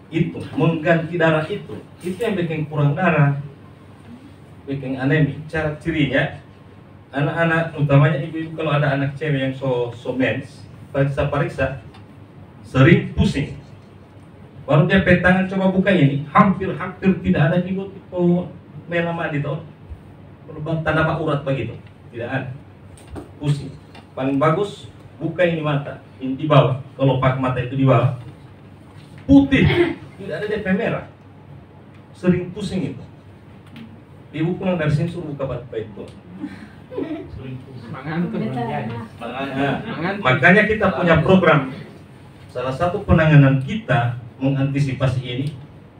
Itu mengganti darah itu yang bikin kurang darah, bikin anemi. Cara cirinya, anak-anak utamanya ibu-ibu kalau ada anak cewek yang so mens, periksa sering pusing. Baru dia petangan coba buka ini, hampir tidak ada ibu itu melama di tahun. Tanda pak urat begitu, tidak ada. Pusing. Paling bagus buka ini mata, ini di bawah. Kalau pak mata itu di bawah, putih, tidak ada DP merah. Sering pusing itu. Ibu pulang dari sini suruh buka batu itu. Makanya kita punya program. Salah satu penanganan kita mengantisipasi ini,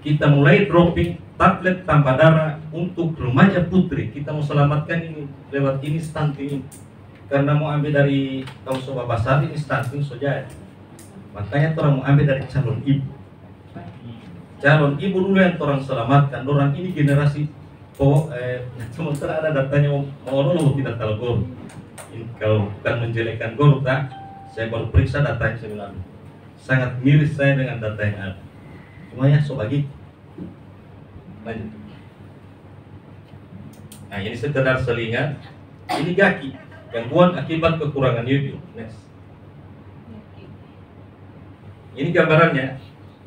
kita mulai dropping tablet tanpa darah untuk remaja putri. Kita mau selamatkan ini lewat ini stunting ini. Karena mau ambil dari kaum sobat basar ini stunting saja. Makanya orang mau ambil dari calon ibu. Calon ibu dulu yang orang selamatkan. Orang ini generasi sementara ada datanya mau tidak tahu guru. Kalau bukan menjelekkan guru tak, saya baru periksa datanya sembilan. Sangat miris saya dengan data yang ada. Cuma ya so bagi. Lanjut. Nah ini sekedar selingan. Ini gaki, gangguan akibat kekurangan yodium. Next. Ini gambarannya.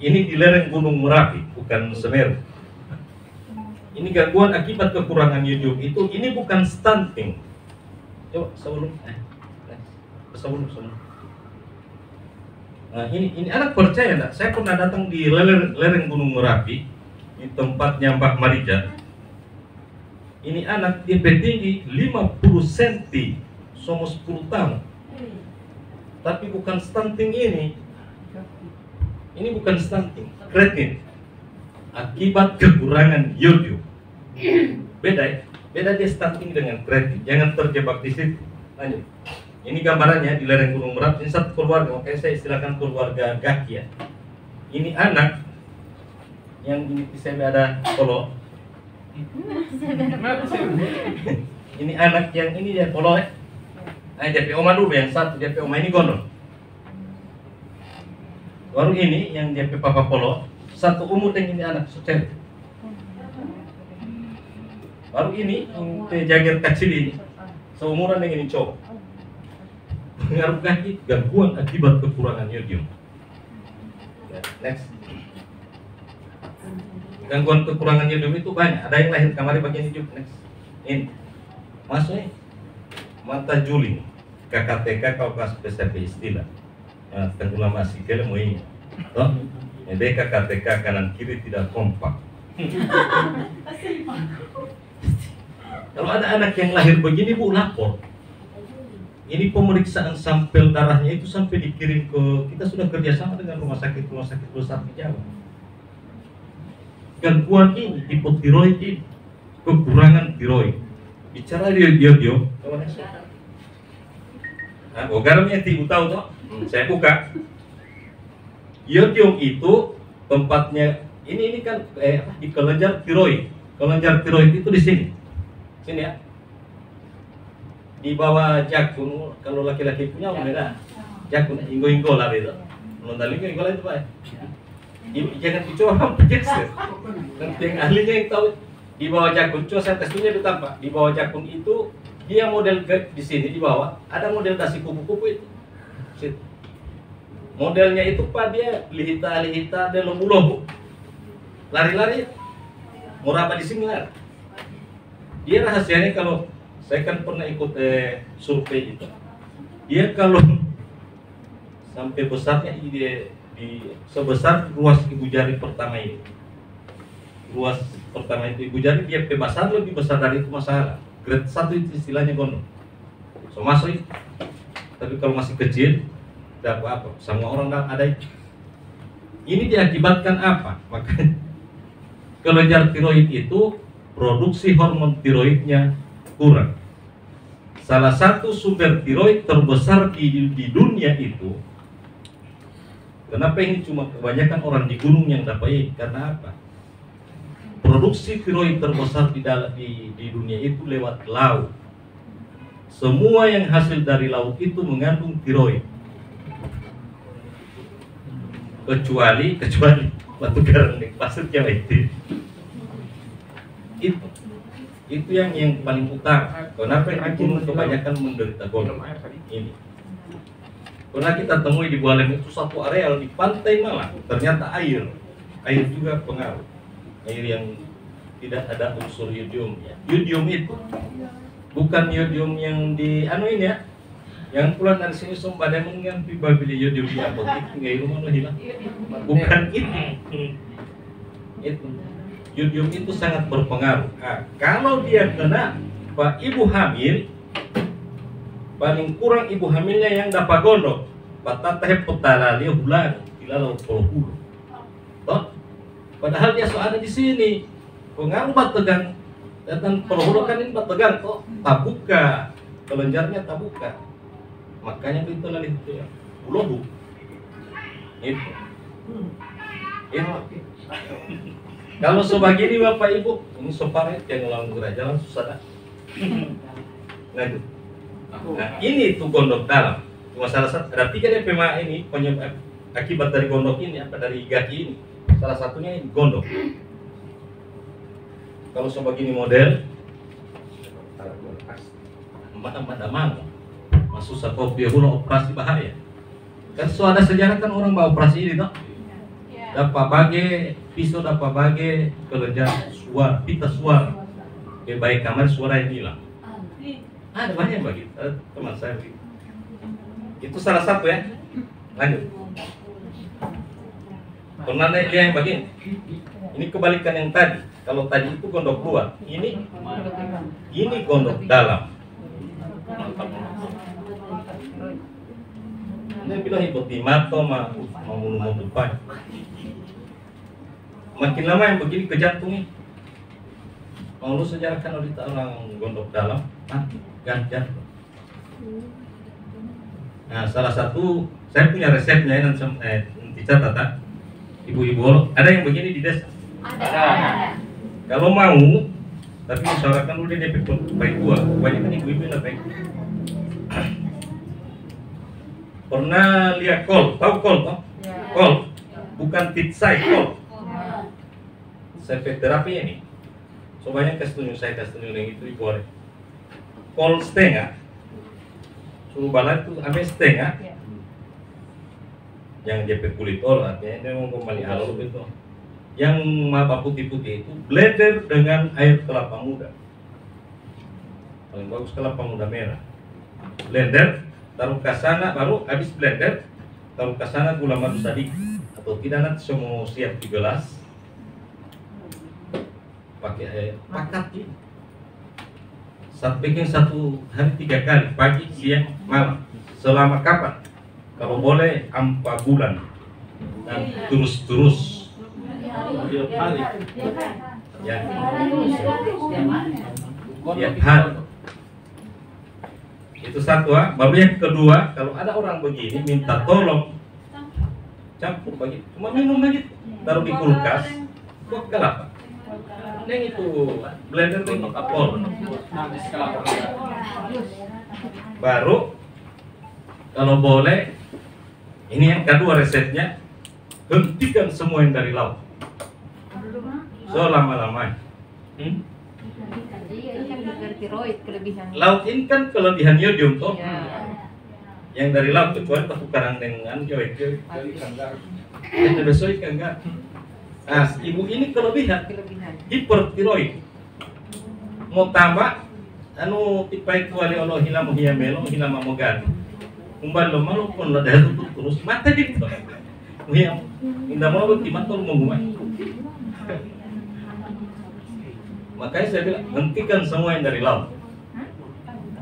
Ini di lereng Gunung Merapi, bukan Semeru. Ini gangguan akibat kekurangan yodium itu. Ini bukan stunting. Coba sebelum. Nah, ini anak percaya enggak? Saya pernah datang di lereng Gunung Merapi, di tempatnya Mbak Marija. Ini anak dia tinggi 50 cm, sama 10 tahun. Tapi bukan stunting ini. Ini bukan stunting, kreatin. Akibat kekurangan yodium. Beda ya? Beda dia stunting dengan kreatin. Jangan terjebak di situ. Lanjut. Ini gambarannya di lereng Gunung Merapi. Ini satu keluarga, makanya saya istilahkan keluarga gaki ya. Ini anak yang ini saya ada polo. Ini anak yang ini dia polo ya. Nah, JP Oma dulu yang satu, JP Oma ini gondol. Baru ini yang JP Papa polo, satu umur dengan ini anak sucer. Baru ini yang jagir kecil ini, seumuran dengan ini cowok. Pengaruh kaki gangguan akibat kekurangan yodium. Next. Gangguan kekurangan yodium itu banyak. Ada yang lahir kamari bagian hijau. Next. Ini masuknya mata juling, KKTK kau kasih PSP istilah. Nah, tenggelam masih kele mau ini. Toh, ini KKTK kanan kiri tidak kompak. Kalau ada anak yang lahir begini bu lapor. Ini pemeriksaan sampel darahnya itu sampai dikirim ke, kita sudah kerjasama dengan rumah sakit besar di Jawa. Gangguan ini, hipotiroid ini, kekurangan tiroid. Bicara dia, nah, garamnya tibu tahu toh? Saya buka. Yodium itu tempatnya, ini kan di kelenjar tiroid. Kelenjar tiroid itu di sini, sini ya. Di bawah jakun, kalau laki-laki punya beda. Jakun, inggo-inggo lah itu. Menonton inggo itu pak. Jangan dicoba penyakit. Nanti yang ahlinya yang tahu. Di bawah jakun, coba saya tesnya ditambah. Di bawah jakun itu dia model di sini di bawah ada model dasi kupu-kupu itu. Modelnya itu pak dia lihita dia lobu-lobu. Lari-lari. Mau apa di sini lari. Dia rahasianya kalau saya kan pernah ikut survei itu. Dia kalau sampai besarnya di sebesar ruas ibu jari pertama ini. Ruas pertama itu ibu jari, dia besar lebih besar dari itu masalah. Grade 1 itu istilahnya gondok. So masuk itu. Tapi kalau masih kecil, tidak apa-apa. Semua orang ada itu. Ini diakibatkan apa? Maka kelenjar tiroid itu produksi hormon tiroidnya kurang. Salah satu sumber tiroid terbesar di dunia itu. Kenapa ini cuma kebanyakan orang di gunung yang dapat ini? Karena apa? Produksi tiroid terbesar di dunia itu lewat laut. Semua yang hasil dari laut itu mengandung tiroid. Kecuali batu karang nih, maksudnya itu yang paling utama. Kenapa gunung kebanyakan menderita gondok ini? Karena kita temui di Bualem itu satu areal di pantai malah ternyata air juga pengaruh, air yang tidak ada unsur yodium. Yodium itu bukan yodium yang di ini ya, yang pulang dari sini sombada mengan beli yodium di apotek nggak rumah lo hilang, bukan itu. Yodium itu sangat berpengaruh. Nah, kalau dia kena pak ibu hamil, paling kurang ibu hamilnya yang dapat gondok, patatah petala dia hulan, tidak puluh. Toh, padahal dia soalnya di sini, pengaruh bat tegang, dan puluh kan ini bat tegang, toh tak buka, kelenjarnya tak buka, makanya itu lali itu ya, puluh itu. Kalau sebagini bapak ibu, ini soparet yang ulang jalan susah dah. Nah, ini tuh gondok dalam. Cuma salah satu, ada 3 DPMA ini penyebab akibat dari gondok ini apa dari gaki ini. Salah satunya ini gondok. Kalau sebagini model, mbak mau, masuk satu biar operasi bahaya. Kan so ada sejarah kan orang bawa operasi ini toh. Dapat bagi pisau, dapat bagi kelenjar suara, pita suara, baik kamar suara yang hilang. Ada banyak bagi teman saya begitu. Itu salah satu ya. Lanjut. Pernah lihat yang begini? Ini kebalikan yang tadi. Kalau tadi itu gondok luar, ini gondok dalam. Ini bilang hipotimato mau depan. Makin lama yang begini ke jantung ini. Mau lu sejarahkan orang gondok dalam, ganjar. Nah, salah satu saya punya resepnya nanti dicatat. Ibu-ibu, ada yang begini di desa? Ada. Kalau mau, tapi usahakan dulu dia baik dua. Banyak kan ibu-ibu yang baik. Pernah lihat kol? Tahu kol toh? Kol, bukan titsai kol. Terapi ini. Soalnya saya kasih tunjuk yang itu boleh. Kol setengah. Suruh balat itu ambil setengah. Yang jepit kulit artinya dia mau kembali halus itu. Yang maba putih-putih itu blender dengan air kelapa muda. Paling bagus kelapa muda merah. Blender, taruh ke sana, baru habis blender taruh ke sana gula madu sedikit atau tidak nanti semua siap di gelas. Pakai air pakat ini. Saat bikin 1 hari 3 kali, pagi, siang, malam. Selama kapan? Kalau boleh 4 bulan dan terus-terus. Tiap hari. Ya. Tiap hari. Itu satu. Baru yang kedua, kalau ada orang begini minta tolong campur begitu, cuma minum begitu, taruh di kulkas, buat kelapa. Yang itu blender itu kapol. Baru kalau boleh, ini yang kedua resepnya, hentikan semua yang dari laut. So lama-lama. Laut ini kan kelebihan yodium toh. Yang dari laut kecuali pertukaran dengan joy. Yang besok ikan enggak. Nah, ibu ini kelebihan hipertiroid. Mau tambah, tipai kuali Allah hilamu hiyamelo hilama mogan. Kumbal lo malu pun lah dah tutup terus mata di tu. Yang indah mau bagaimana kalau mau gumai. Makanya saya bilang hentikan semua yang dari laut.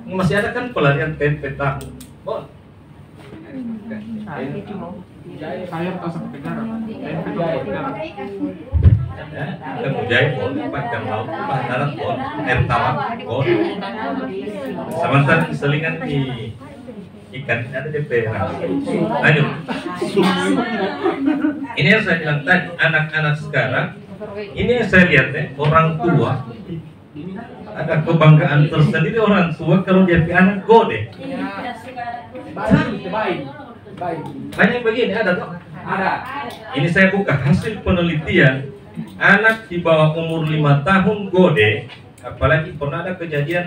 Masih ada kan pelarian tempe tahu. Oh. Saya tahu sampai negara. Kan mujai pun, ikan laut, ikan darat pun, air tawar pun. Sementara selingan di ikan ada DP. Lanjut. Ini yang saya bilang tadi, anak-anak sekarang, ini yang saya lihat orang tua ada kebanggaan tersendiri orang tua kalau dia punya anak gode. Banyak begini ada toh? Ada. Ini saya buka hasil penelitian anak di bawah umur 5 tahun gode, apalagi pernah ada kejadian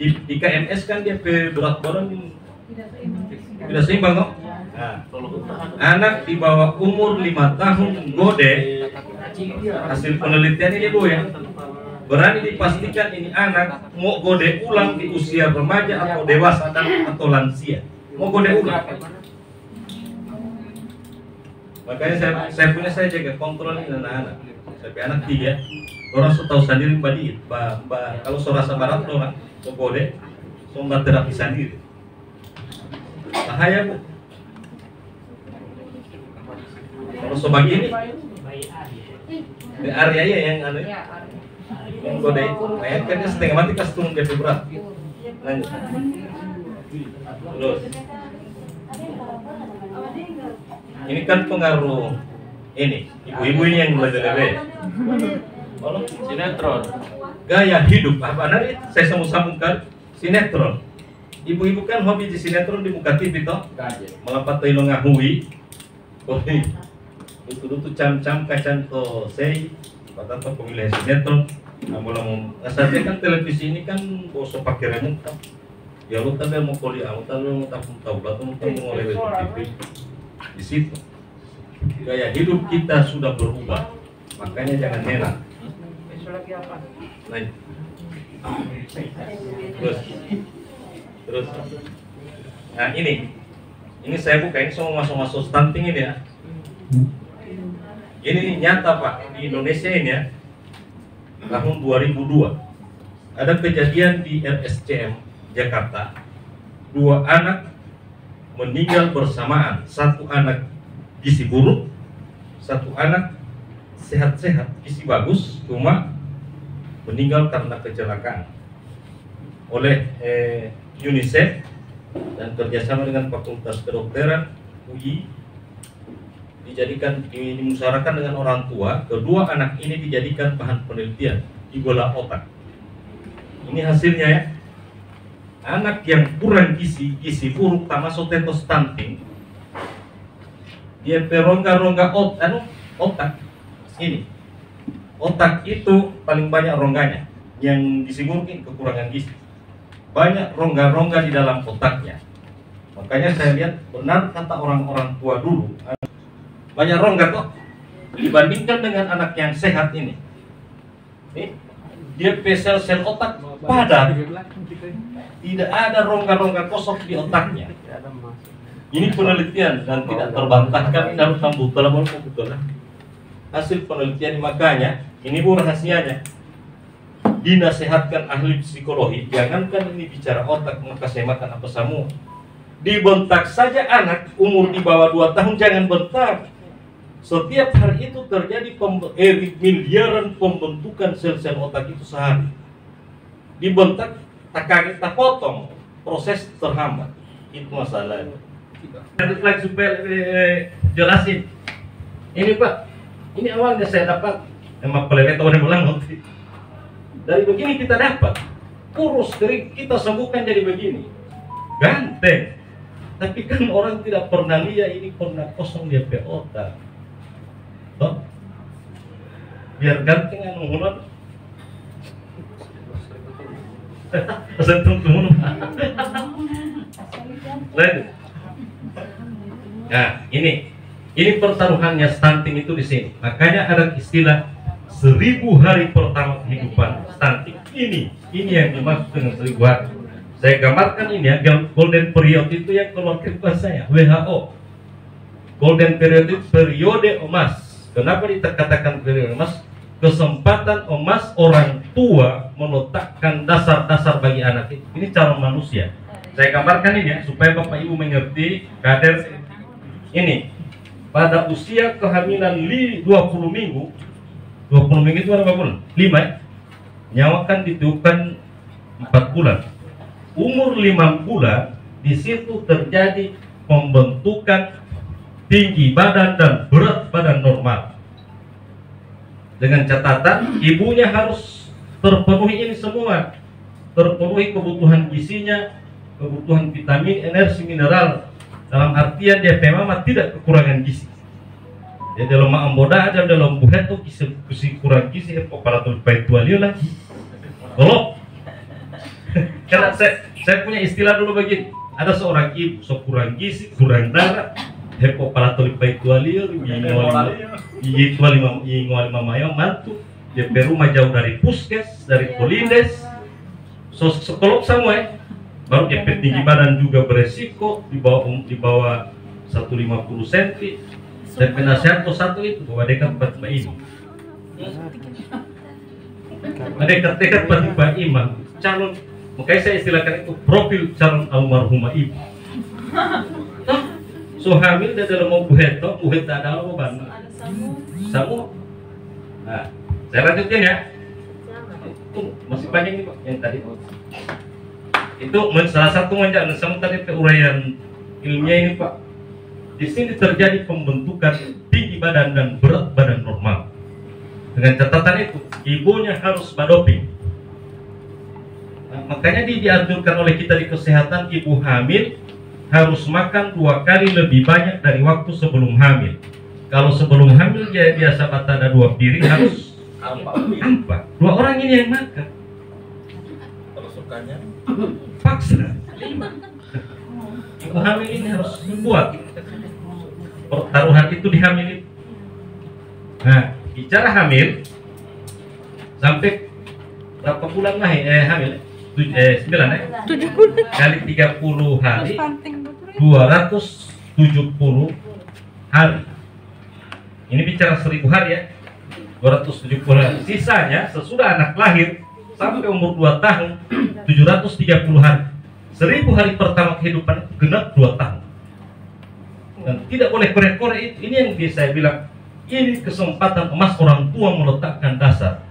di KMS kan dia berat badan tidak seimbang kok. Nah, anak di bawah umur 5 tahun gode, hasil penelitian ini Bu ya, berani dipastikan ini anak mau gode ulang di usia remaja atau dewasa atau lansia, mau gode ulang. Makanya saya jaga kontrol ini anak-anak. Saya punya anak 3, orang sudah tahu sendiri badit, kalau sorasa barat orang mau gode, semua terapi sendiri. Bahaya Bu. Kalau sebagi ini, di area yang anu, yang gode itu, kan dia setengah mati kas turun dia berat. Lanjut. Terus. Ini kan pengaruh ini, ibu-ibu ini yang lebih-lebih. Sinetron. Gaya hidup apa nanti saya sambung-sambungkan sinetron. Ibu-ibu kan hobi di sinetron di muka TV toh. Melapat teh ngahui. Itu cam-cam kacan to sei. Patah pemilihan sinetron. Namun asalnya kan televisi ini kan bosok pakai remote kan. Ya lu tadi mau kuliah, lu tadi mau tahu mau lewat TV. Di situ gaya hidup kita sudah berubah, makanya jangan heran. Terus nah ini saya buka, ini semua masuk stunting ini ya. Ini nyata Pak, di Indonesia ini ya, tahun 2002 ada kejadian di RSCM Jakarta, 2 anak meninggal bersamaan, 1 anak gizi buruk, 1 anak sehat-sehat, gizi bagus, cuma meninggal karena kecelakaan. Oleh UNICEF dan kerjasama dengan Fakultas Kedokteran UI dimusyawarahkan dengan orang tua, kedua anak ini dijadikan bahan penelitian di bola otak. Ini hasilnya ya. Anak yang kurang gizi buruk termasuk teto stunting, dia perongga-rongga otak ini. Otak itu paling banyak rongganya. Yang gizi buruk ini kekurangan gizi. Banyak rongga-rongga di dalam otaknya. Makanya saya lihat benar kata orang-orang tua dulu, banyak rongga kok dibandingkan dengan anak yang sehat ini. Dia sel otak padat. Tidak ada rongga-rongga kosong di otaknya. Ini penelitian dan tidak terbantahkan dalam betul. Hasil penelitian makanya ini Bu rahasianya. Dinasehatkan ahli psikologi, jangankan ini bicara otak, maka saya makan apa semua. Dibentak saja anak umur di bawah 2 tahun jangan bentak. Setiap hari itu terjadi miliaran pembentukan sel-sel otak itu sehari. Dibentak, tak kaget, tak potong, proses terhambat. Itu masalahnya. Satu lagi supaya jelasin. Ini Pak, ini awalnya saya dapat emang pelewet orang bilang nanti. Dari begini kita dapat kurus kering, kita sembuhkan jadi begini, ganteng. Tapi kan orang tidak pernah lihat ini pernah kosong dia pe otak. Toh, biar ganteng anu hulun. Sentuh. Nah, ini pertaruhannya stunting itu di sini. Makanya ada istilah 1000 hari pertama kehidupan stunting. Ini yang dimaksud dengan 1000 hari. Saya gambarkan ini ya, golden period itu yang keluarkan saya, WHO. Golden period itu periode emas. Kenapa dikatakan periode emas? Kesempatan emas orang tua meletakkan dasar-dasar bagi anak itu. Ini calon manusia. Saya gambarkan ini ya, supaya Bapak Ibu mengerti kadar ini. Pada usia kehamilan 20 minggu, 20 minggu itu berapa bulan? 5 ya? Nyawa kan ditiupkan 4 bulan. Umur 5 bulan, di situ terjadi pembentukan tinggi badan dan berat badan normal. Dengan catatan, ibunya harus terpenuhi ini semua. Terpenuhi kebutuhan gizinya, kebutuhan vitamin, energi, mineral. Dalam artian dia memang tidak kekurangan gizi. Jadi dalam amboda ada dalam buah itu gizi kurang gizi, kepala terbaik tua dia lagi. Kalau karena saya punya istilah dulu begini, ada seorang ibu kurang gizi, kurang darah, kepala terbaik tua dia, gigi tua lima mayang mantu, dia rumah jauh dari puskes, dari polindes, sekolok semua ya. Baru efek tinggi badan juga beresiko di bawah 150 cm. Dan penasehat satu itu bahwa dekat Pak Imam. Dekat Pak Imam calon, makanya saya istilahkan itu profil calon almarhumah ibu. So hamil dia dalam mau buhet ada apa bang? Samu. Nah, saya lanjutin ya. Itu masih panjang nih Pak yang tadi. Itu salah satu menjadi sama tadi uraian ilmiah ini Pak. Di sini terjadi pembentukan tinggi badan dan berat badan normal. Dengan catatan itu, ibunya harus badoping. Nah, makanya dianjurkan oleh kita di kesehatan, ibu hamil harus makan 2 kali lebih banyak dari waktu sebelum hamil. Kalau sebelum hamil dia biasa ada 2 piring, harus 4. 2 orang ini yang makan. Kalau sukanya Paksa. Ibu hamil ini harus buat taruhan itu dihamilin. Nah, bicara hamil sampai berapa bulan lah hamil? 9 ya? 7 bulan Kali 30 hari 270 hari. Ini bicara 1000 hari ya. 270 hari. Sisanya sesudah anak lahir sampai umur 2 tahun 730 hari. 1000 hari pertama kehidupan genap 2 tahun. Dan tidak boleh korek-korek itu. Ini yang saya bilang, ini kesempatan emas orang tua meletakkan dasar.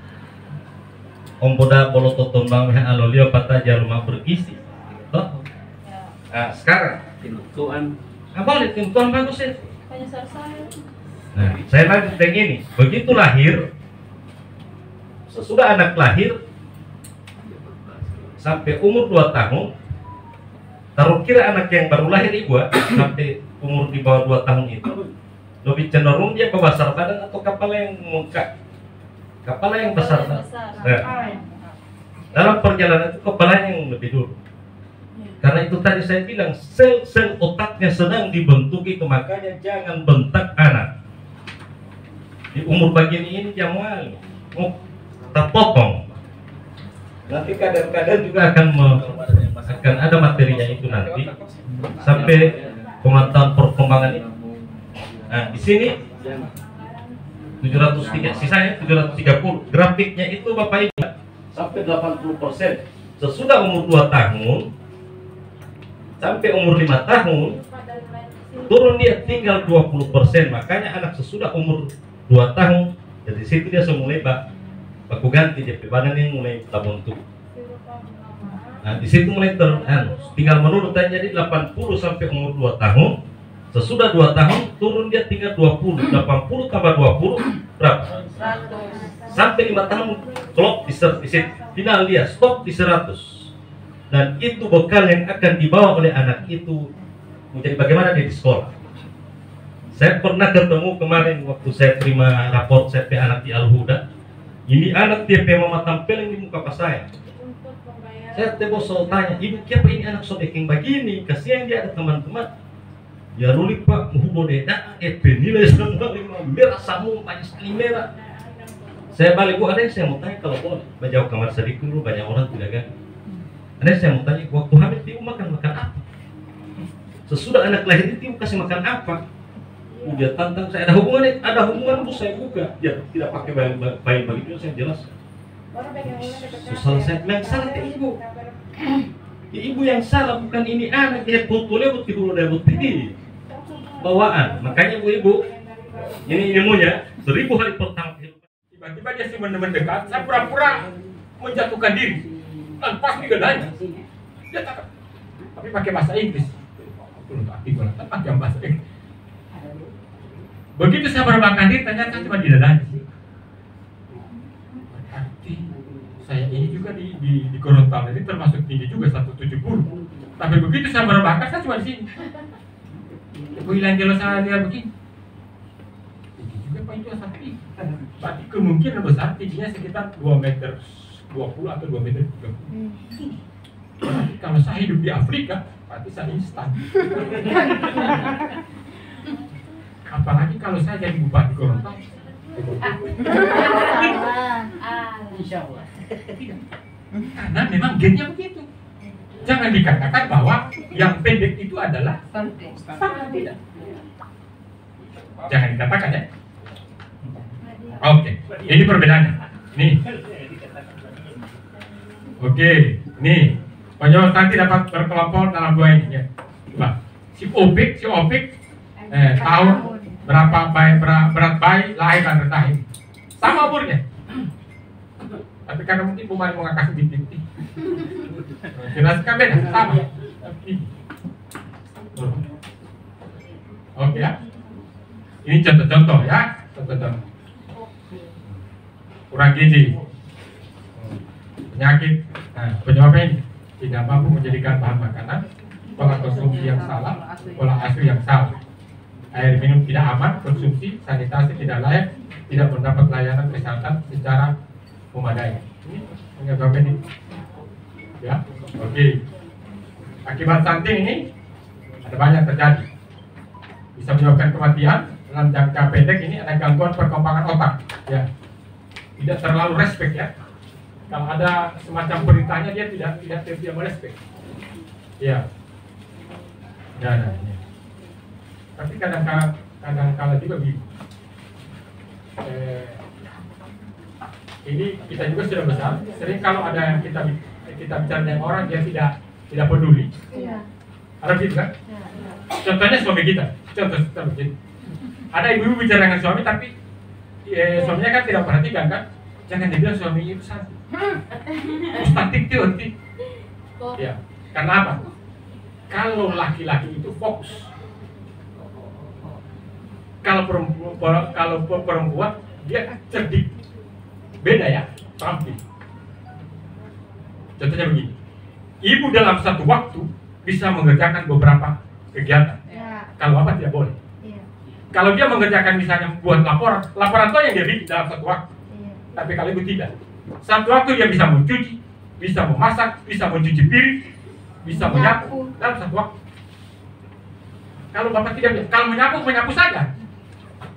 Om boda bolototon bang alolio patah jalma bergizi. Toh? Nah, sekarang Tintuan. boleh tintuan bagus ya. Nah, saya lanjut yang ini. Begitu lahir, sesudah anak lahir sampai umur 2 tahun, taruh kira anak yang baru lahir ibu sampai umur di bawah 2 tahun itu lebih cenderung dia ke besar badan atau kepala yang mengungkap, kepala yang besar. Nah, dalam perjalanan itu kepala yang lebih dulu. Karena itu tadi saya bilang sel-sel otaknya sedang dibentuk itu, makanya jangan bentak anak di umur bagian ini jangan mau terpotong. Nanti kadang-kadang juga akan ada materinya itu nanti sampai pemantauan perkembangan ini. Nah, di sini 703, sisanya 730. Grafiknya itu Bapak Ibu sampai 80%. Sesudah umur 2 tahun sampai umur 5 tahun turun dia tinggal 20%. Makanya anak sesudah umur 2 tahun dari situ dia mulai baku ganti dia badan yang mulai terbentuk. Nah, di situ mulai tinggal menurun jadi 80 sampai umur 2 tahun. Sesudah 2 tahun turun dia tinggal 20. 80 tambah 20 berapa? 100. Sampai 5 tahun klop di final dia stop di 100. Dan itu bekal yang akan dibawa oleh anak itu menjadi bagaimana dia di sekolah. Saya pernah ketemu kemarin waktu saya terima raport CP anak di Al-Huda. Ini anak dia memang tampil di muka pas saya. Saya tebos tanya, ibu kenapa ini anak sodeking begini? Kasihan dia ada teman-teman. Ya rulik Pak, muhudo deda, nilai semua 5 merah, samu banyak sekali merah. Saya balik, ada yang saya mau tanya kalau boleh. Menjauh kamar sedikit dulu, banyak orang tidak kan. Anda saya mau tanya, waktu hamil Tibu makan apa? Sesudah anak lahir Tibu kasih makan apa? Dia tantang saya, ada hubungan bu, saya buka. Ya tidak pakai bayi begitu, saya jelas. Selesai, yang salah ke ibu. Ya, ibu yang salah, bukan ini anak dia putulnya buat dihulu dia buat ini bawaan. Makanya ibu ini ilmunya 1000 hari pertama kehidupan. Tiba-tiba dia sih mendekat, saya pura-pura menjatuhkan diri. Pas di gedanya, dia takut. Tapi pakai bahasa Inggris. Pakai bahasa Inggris. Begitu saya berbangkan diri, ternyata cuma di dadanya. Berarti saya ini juga di Gorontalo ini termasuk tinggi juga 170. Tapi begitu saya berbangkan, saya cuma di sini. Aku hilang jalan saya lihat begini. Tinggi juga Pak itu sapi. Berarti kemungkinan besar tingginya sekitar 2 meter 20 atau 2 meter 30. Berarti kalau saya hidup di Afrika, berarti saya instan. Apalagi kalau saya jadi bupati Gorontalo. Insya Allah. Karena memang gennya begitu. Jangan dikatakan bahwa yang pendek itu adalah sama, tidak. Jangan dikatakan ya. Oke, ini perbedaannya. Nih. Oke, nih. Penyulut nanti dapat berkelompok dalam 2 ini ya. Coba. Si Opik tahu berapa berat bayi lahir dan retahir. Sama umurnya. Tapi karena mungkin Bu Mari mau ngakasih binti. Jelaskan beda, sama. Oke ya. Ini contoh-contoh ya. Contoh-contoh. Kurang gizi. Penyakit. Nah, penyebabnya ini tidak mampu menjadikan bahan makanan, pola konsumsi yang salah, pola asuh yang salah. Air minum tidak aman, konsumsi, sanitasi tidak layak, tidak mendapat layanan kesehatan secara memadai. Ini penyebabnya ini. Ya, oke. Akibat stunting ini ada banyak terjadi. Bisa menyebabkan kematian dalam jangka pendek. Ini ada gangguan perkembangan otak. Ya, tidak terlalu respect ya. Kalau ada semacam perintahnya dia tidak merespek. Ya. Ini. Tapi kadang-kala juga begini. Ini kita juga sudah besar. Sering kalau ada yang kita bicara dengan orang dia tidak peduli. Ada begitu kan? Contohnya suami kita. Contoh begini. Ada ibu bicara dengan suami tapi suaminya kan tidak perhatikan kan? Jangan dibilang suaminya itu sakit. Statik teori. Ya, karena apa? Kalau laki-laki itu fokus. Kalau perempuan dia cerdik. Beda ya, terampil. Contohnya begini. Ibu dalam satu waktu bisa mengerjakan beberapa kegiatan. Ya. Kalau bapak tidak boleh. Ya. Kalau dia mengerjakan misalnya buat laporan itu yang dia bikin dalam satu waktu. Ya. Tapi kalau ibu tidak. Satu waktu dia bisa mencuci, bisa memasak, bisa mencuci piring, bisa menyapu dalam satu waktu. Kalau bapak tidak bisa, kalau menyapu saja.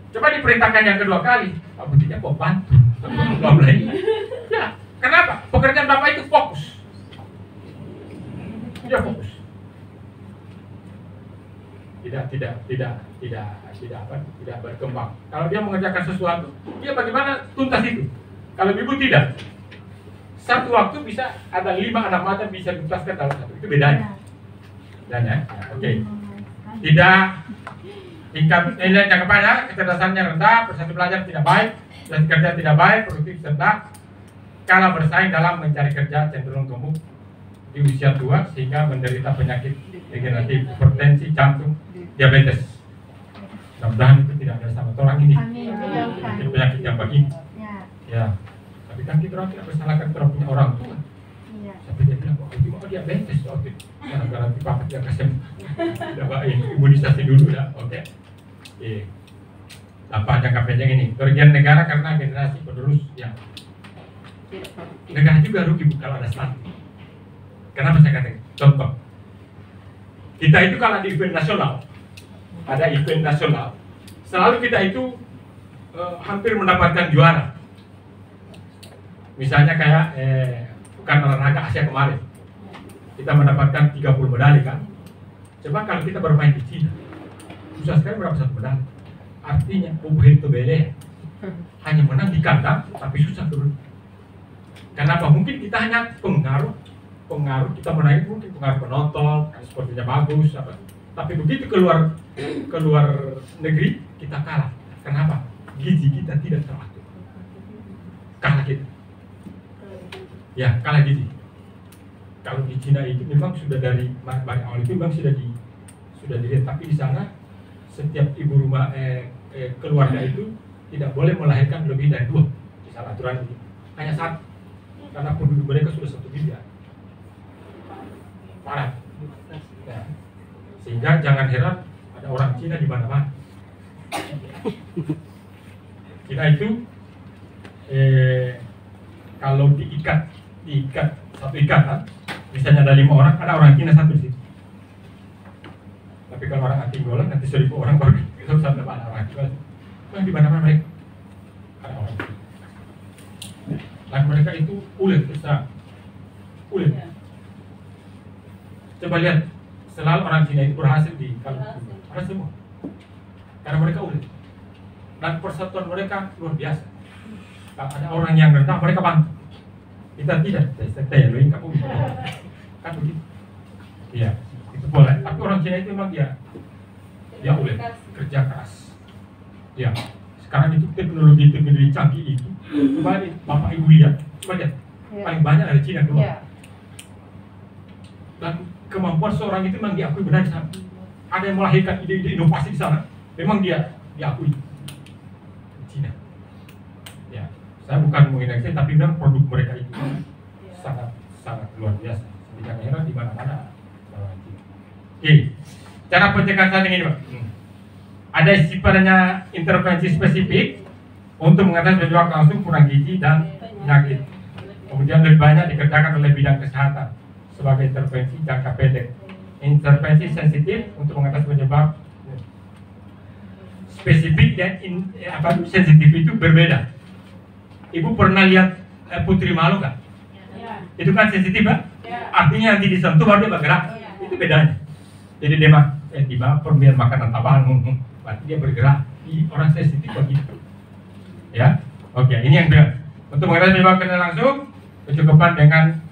Coba diperintahkan yang kedua kali, bapak tidak mau bantu. Ya, kenapa? Pekerjaan bapak itu fokus. Dia fokus. Tidak berkembang. Kalau dia mengerjakan sesuatu, dia bagaimana tuntas itu? Kalau ibu tidak, satu waktu bisa ada 5 anak mata bisa dituntaskan dalam satu. Itu bedanya. Ya, oke. Tidak tingkat nilai cakapannya, kecerdasannya rendah, prestasi belajar tidak baik, prestasi kerja tidak baik, produktif rendah, kalah bersaing dalam mencari kerja cenderung gemuk di usia tua sehingga menderita penyakit degeneratif, hipertensi, jantung, diabetes. Mudah-mudahan itu tidak ada sama orang ini. Penyakit yang begini. Ya, tapi kan kita orang tidak bersalahkan orang punya orang tua. Tapi dia bilang, itu kok diabetes, oke. Gara-gara papa dia kasih imunisasi dulu ya, oke. Apa jangka pendek ini? Kerugian negara karena generasi penerus yang negara juga rugi kalau ada stunting. Kenapa saya katakan? Contoh, kita itu kalau di event nasional, ada event nasional, selalu kita itu hampir mendapatkan juara. Misalnya kayak bukan olahraga Asia kemarin, kita mendapatkan 30 medali kan. Coba kalau kita bermain di Cina, susah sekali berapa satu medali. Artinya Pupuhito Bele hanya menang di kandang, tapi susah turun. Kenapa? Mungkin kita hanya pengaruh kita menang itu mungkin pengaruh penonton, sportnya bagus, apa. Tapi begitu keluar negeri kita kalah. Kenapa? Gizi kita tidak teratur. Kalah kita. Ya, kalah gizi. Kalau di Cina itu memang sudah dari awal itu memang sudah dilihat, tapi di sana setiap ibu rumah keluarga itu tidak boleh melahirkan lebih dari 2 di sana aturan itu. Hanya 1 karena penduduk mereka sudah 1 miliar. Parah. Ya. Sehingga jangan heran ada orang Cina di mana-mana. Cina itu kalau diikat satu ikatan, misalnya ada 5 orang, ada orang Cina 1 di situ. Tapi kalau orang Antigona nanti 1000 orang baru satu orang Cina. Yang di mana-mana mereka ada orang. Dan mereka itu ulet besar, ulet. Coba lihat, selalu orang Cina itu berhasil di kalau ada semua, karena mereka ulet. Dan persatuan mereka luar biasa. Kalau ada orang yang rendah, mereka bantu. Kita tidak, saya loin kamu kan begitu. Iya, itu boleh. Tapi orang Cina itu memang dia ulet, kerja keras. Ya, sekarang itu teknologi canggih itu. Coba lihat, Bapak Ibu lihat, coba lihat, paling banyak dari Cina keluar. Dan kemampuan seorang itu memang diakui benar di sana. Ada yang melahirkan ide-ide inovasi di sana, memang dia diakui di Cina. Ya, saya bukan menghina, tapi memang produk mereka itu sangat luar biasa. Jangan heran di mana-mana. Oke, cara pencegahan saat ini, Pak. Ada sifatnya intervensi spesifik untuk mengatasi penyebab langsung kurang gizi dan penyakit. Kemudian lebih banyak dikerjakan oleh bidang kesehatan sebagai intervensi jangka pendek. Intervensi sensitif untuk mengatasi penyebab spesifik dan sensitif itu berbeda. Ibu pernah lihat putri malu kan? Itu kan sensitif kan? Artinya nanti disentuh baru dia bergerak. Itu bedanya. Jadi dia tiba pemberian makanan tambahan, berarti dia bergerak. Orang sensitif begitu. Ya, oke. Ini yang benar. Untuk mengatasi penyebab kena langsung, kecukupan dengan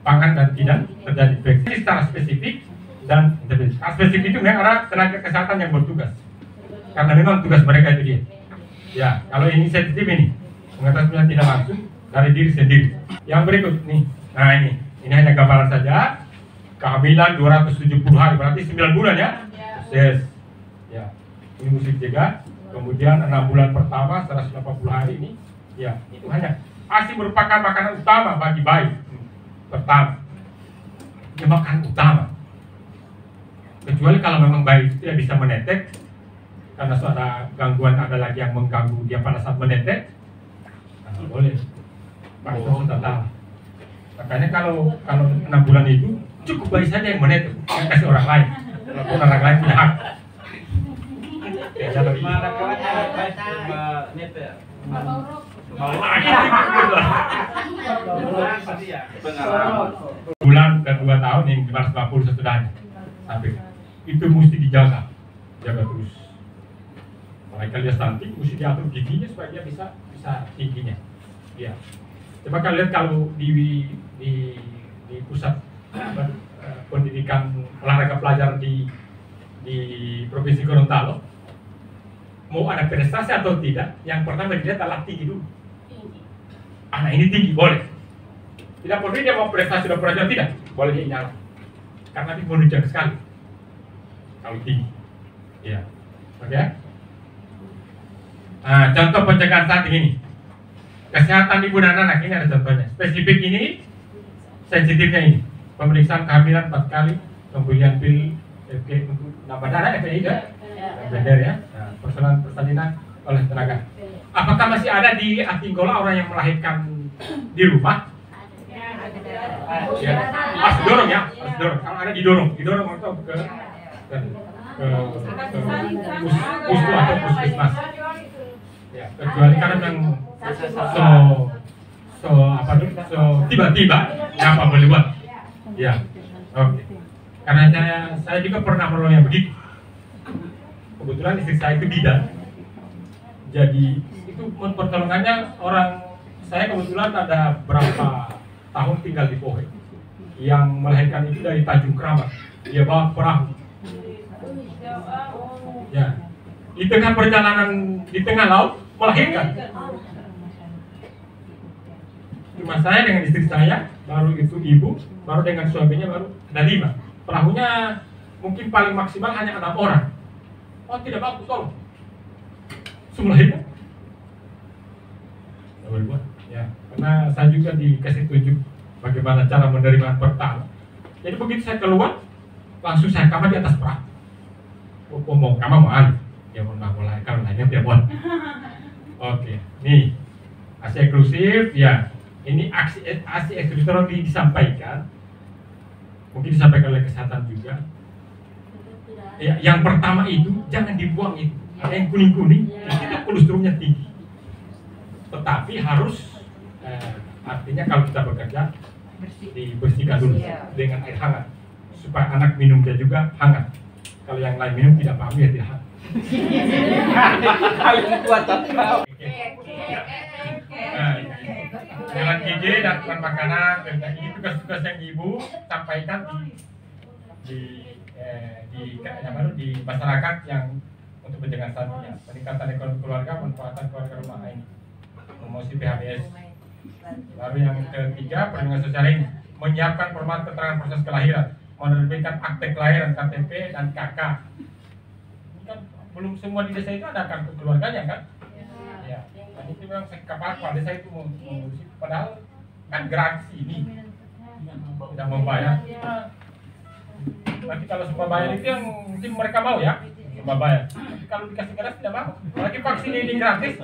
pangan dan tidak terjadi infeksi secara spesifik dan intervensi. Spesifik itu memang ada tenaga kesehatan yang bertugas. Karena memang tugas mereka itu dia. Ya, kalau ini sensitif ini mengatasi penyebab tidak langsung dari diri sendiri. Yang berikut nih, nah ini hanya gambaran saja. Kehamilan 270 hari, berarti 9 bulan ya. Yes. Ya, ini mesti dijaga. Kemudian 6 bulan pertama 180 hari ini, ya itu hanya ASI merupakan makanan utama bagi bayi. Pertama, ini makanan utama. Kecuali kalau memang bayi itu tidak bisa menetek, karena ada gangguan, ada lagi yang mengganggu dia pada saat menetek, nah, boleh. Pak itu sudah tahu. Makanya kalau 6 bulan itu cukup bayi saja yang menetek, yang kasih orang lain. Walaupun orang lain punya hak. Ya, kalau bulan dan 2 tahun yang 150 setudahnya sampai itu mesti jaga terus. Mereka dia stunting mesti diatur giginya supaya dia bisa tingginya. Ya. Coba kalian lihat kalau di pusat pendidikan olahraga pelajar di Provinsi Gorontalo, mau ada prestasi atau tidak, yang pertama dilihat adalah tinggi dulu. Anak ini tinggi, boleh. Tidak perlu dia mau prestasi dan pelajar, tidak, boleh dia nyala. Karena itu menunjang sekali kalau tinggi. Ya, oke. Nah, contoh pencegahan saat ini. Kesehatan ibu dan anak ini ada contohnya. Spesifik ini, sensitifnya ini. Pemeriksaan kehamilan 4 kali, pemberian pil untuk nambah darah, FPI kan? Benar ya. Nah, persalinan oleh tenaga. Apakah masih ada di Antigona orang yang melahirkan di rumah? Ya, harus didorong ya, harus didorong. Kalau ada didorong atau ke pustu atau puskesmas. Ya, kecuali karena yang tiba-tiba, ya apa boleh buat? Ya, Oke. Karena saya juga pernah menolong yang begitu. Kebetulan istri saya itu bidan. Jadi itu pertolongannya orang, saya kebetulan ada berapa tahun tinggal di Pohe. Yang melahirkan itu dari Tanjung Keramat. Dia bawa perahu. Ya. Di tengah perjalanan di tengah laut melahirkan. Cuma saya dengan istri saya, baru itu ibu, baru dengan suaminya baru ada 5. Perahunya mungkin paling maksimal hanya 6 orang. Oh tidak bagus, tolong. Semua itu. Ya, karena saya juga dikasih tunjuk bagaimana cara menerima pertama. Jadi begitu saya keluar, langsung saya kamar di atas perahu. Mau kamar mau alih. Ya mau mulai kalau lainnya dia boleh. Oke, nih AC eksklusif ya. Ini AC eksklusif disampaikan. Mungkin disampaikan oleh kesehatan juga. Ya, yang pertama itu jangan dibuang itu. Ada yang kuning-kuning, itu kolesterolnya tinggi. Tetapi harus artinya kalau kita bekerja dibersihkan dulu dengan air hangat supaya anak minumnya juga hangat. Kalau yang lain minum tidak paham ya tidak. Jalan gizi dan asupan makanan, dan ini tugas-tugas yang ibu sampaikan di masyarakat yang untuk pencegahan stunting, peningkatan ekonomi keluarga, manfaatan keluarga rumah ini, promosi PHBS. Lalu yang ketiga, perlindungan sosial ini menyiapkan format keterangan proses kelahiran, menerbitkan akte kelahiran KTP dan KK. Ini kan belum semua di desa itu ada kartu keluarganya kan? Ya. Dan itu memang kapal desa itu mengurusi, padahal kan gratis ini tidak membayar. Nanti kalau semua bayar itu yang mungkin mereka mau ya, semua bayar. Tapi kalau dikasih gratis tidak mau. Lagi vaksin ini gratis.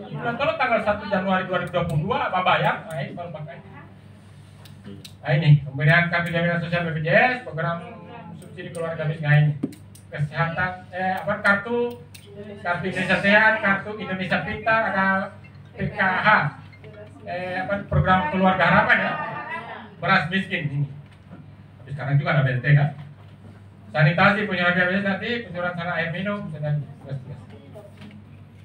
Bulan tolong tanggal 1 Januari 2022 apa bayar? Nah ini baru pakai. Nah ini pemberian kartu jaminan sosial BPJS, program subsidi keluarga miskin ini, kesehatan, kartu Indonesia Sehat, kartu Indonesia Pintar, ada PKH, program keluarga harapan ya, beras miskin ini. Tapi sekarang juga ada BLT kan, sanitasi penyerahan BPJS nanti, penyerahan sarana air minum, dan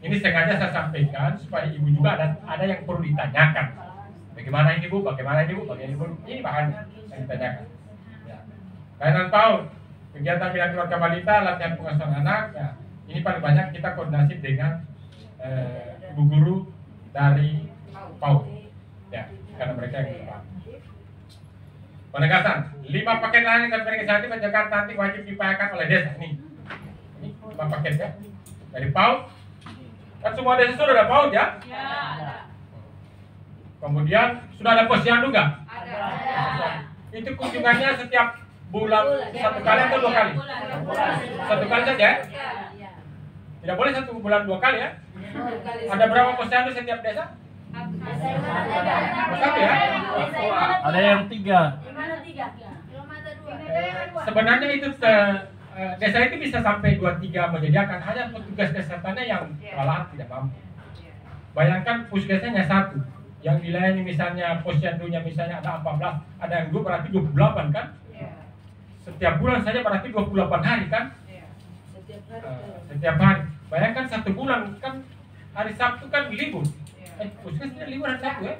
ini sengaja saya sampaikan supaya ibu juga ada yang perlu ditanyakan. Bagaimana ini bu, bagaimana ini bu, bagaimana ini bu, ini bahan yang ditanyakan. Ya. Layanan PAUD, kegiatan bina keluarga balita, latihan pengasuhan anak. Ya. Ini paling banyak kita koordinasi dengan ibu guru dari PAUD, ya, karena mereka yang lebih paham. Penegasan, 5 paket layanan dan peningkatan pencegahan stunting wajib diupayakan oleh desa. Ini 5 paket ya, dari PAUD. Kan semua desa sudah ada PAUD ya? Ya. Kemudian sudah ada posyandu nggak? Ada. Itu kunjungannya setiap bulan 1 kali atau 2 kali? 1 kali saja? Tidak boleh 1 bulan 2 kali ya? Ada berapa posyandu setiap desa? Satu ya? Ada yang 3. Sebenarnya itu desa itu bisa sampai 2-3 menyediakan, hanya petugas kesehatannya yang kewalahan tidak mampu. Bayangkan puskesmasnya 1. Yang dilayani misalnya posyandunya misalnya ada 14, ada yang 2 berarti 28 kan? Setiap bulan saja berarti 28 hari kan? Setiap hari. Bayangkan 1 bulan kan hari Sabtu kan libur. Puskesmasnya libur hari Sabtu ya?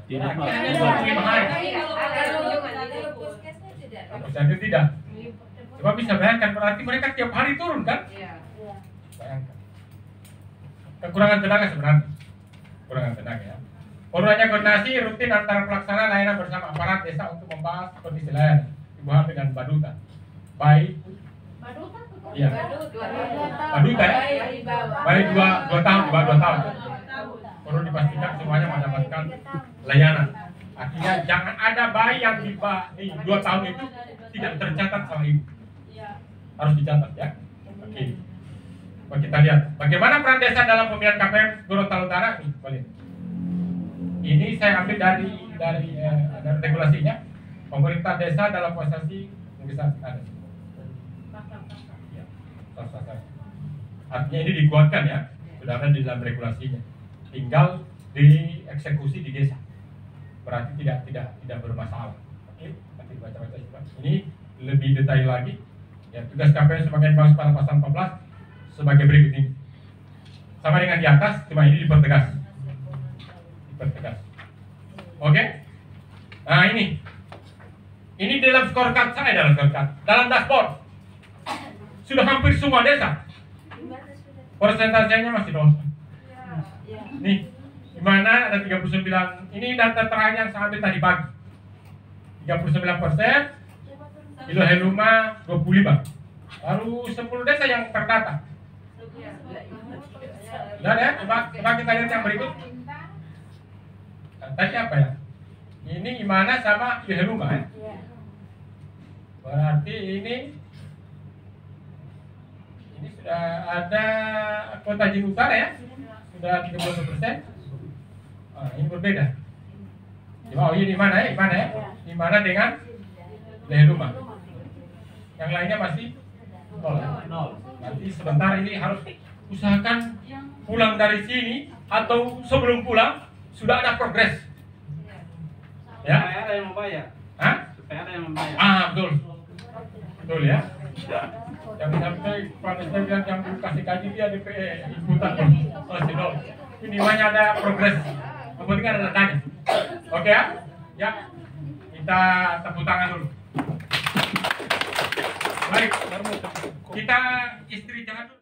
Tidak. Hanya 25 hari. Posyandu tidak. Coba bisa bayangkan berarti mereka tiap hari turun kan? Bayangkan. Kekurangan tenaga sebenarnya. Kurangan tenaga ya. Perlunya koordinasi rutin antara pelaksana layanan bersama aparat desa untuk membahas kondisi layanan ibu hamil dan baduta. Baik. Iya. Baduta ya. Baik 2 tahun, 2 tahun. Perlu dipastikan semuanya mendapatkan layanan. Artinya jangan ada bayi yang di 2 tahun itu tidak tercatat sama ibu. Harus dicatat ya. Oke. Kita lihat bagaimana peran desa dalam pemilihan KPM Gorontalo Utara nih, boleh. Ini saya ambil dari regulasinya. Pemerintah desa dalam posisi bisa ada. Ya, artinya ini dikuatkan ya, sudah ada di dalam regulasinya. Tinggal dieksekusi di desa. Berarti tidak bermasalah. nanti baca-baca juga. Ini lebih detail lagi. Ya, tugas KPM sebagai dibahas pada pasal 14 sebagai berikut ini. Sama dengan di atas, cuma ini dipertegas. Oke? Nah ini dalam scorecard saya, dalam dashboard sudah hampir semua desa. Persentasenya masih 0. Nih, di mana ada 39. Ini data terakhir yang saya ambil tadi pagi. 39%, Ilo Heluma 25. Baru 10 desa yang terdata. Nah, ya, coba kita lihat yang berikut. Tadi apa ya? Ini gimana sama Ilo Heluma ya? Berarti ini sudah ada Kota Jing Utara ya, sudah 30%. Ini berbeda. Oh ini di mana ya? Di mana dengan Heluma? Yang lainnya masih 0. Nanti sebentar ini harus usahakan pulang dari sini atau sebelum pulang sudah ada progres. Ya? Supaya ada yang membayar. Hah? Supaya ada yang membayar. Betul. Betul ya. Jangan sampai pada saya bilang yang kasih gaji dia DPE ikutan masih 0. Ini hanya ada progres. Yang penting ada datanya. Oke ya? Ya. Kita tepuk tangan dulu. Baik. Kita istri jangan dulu.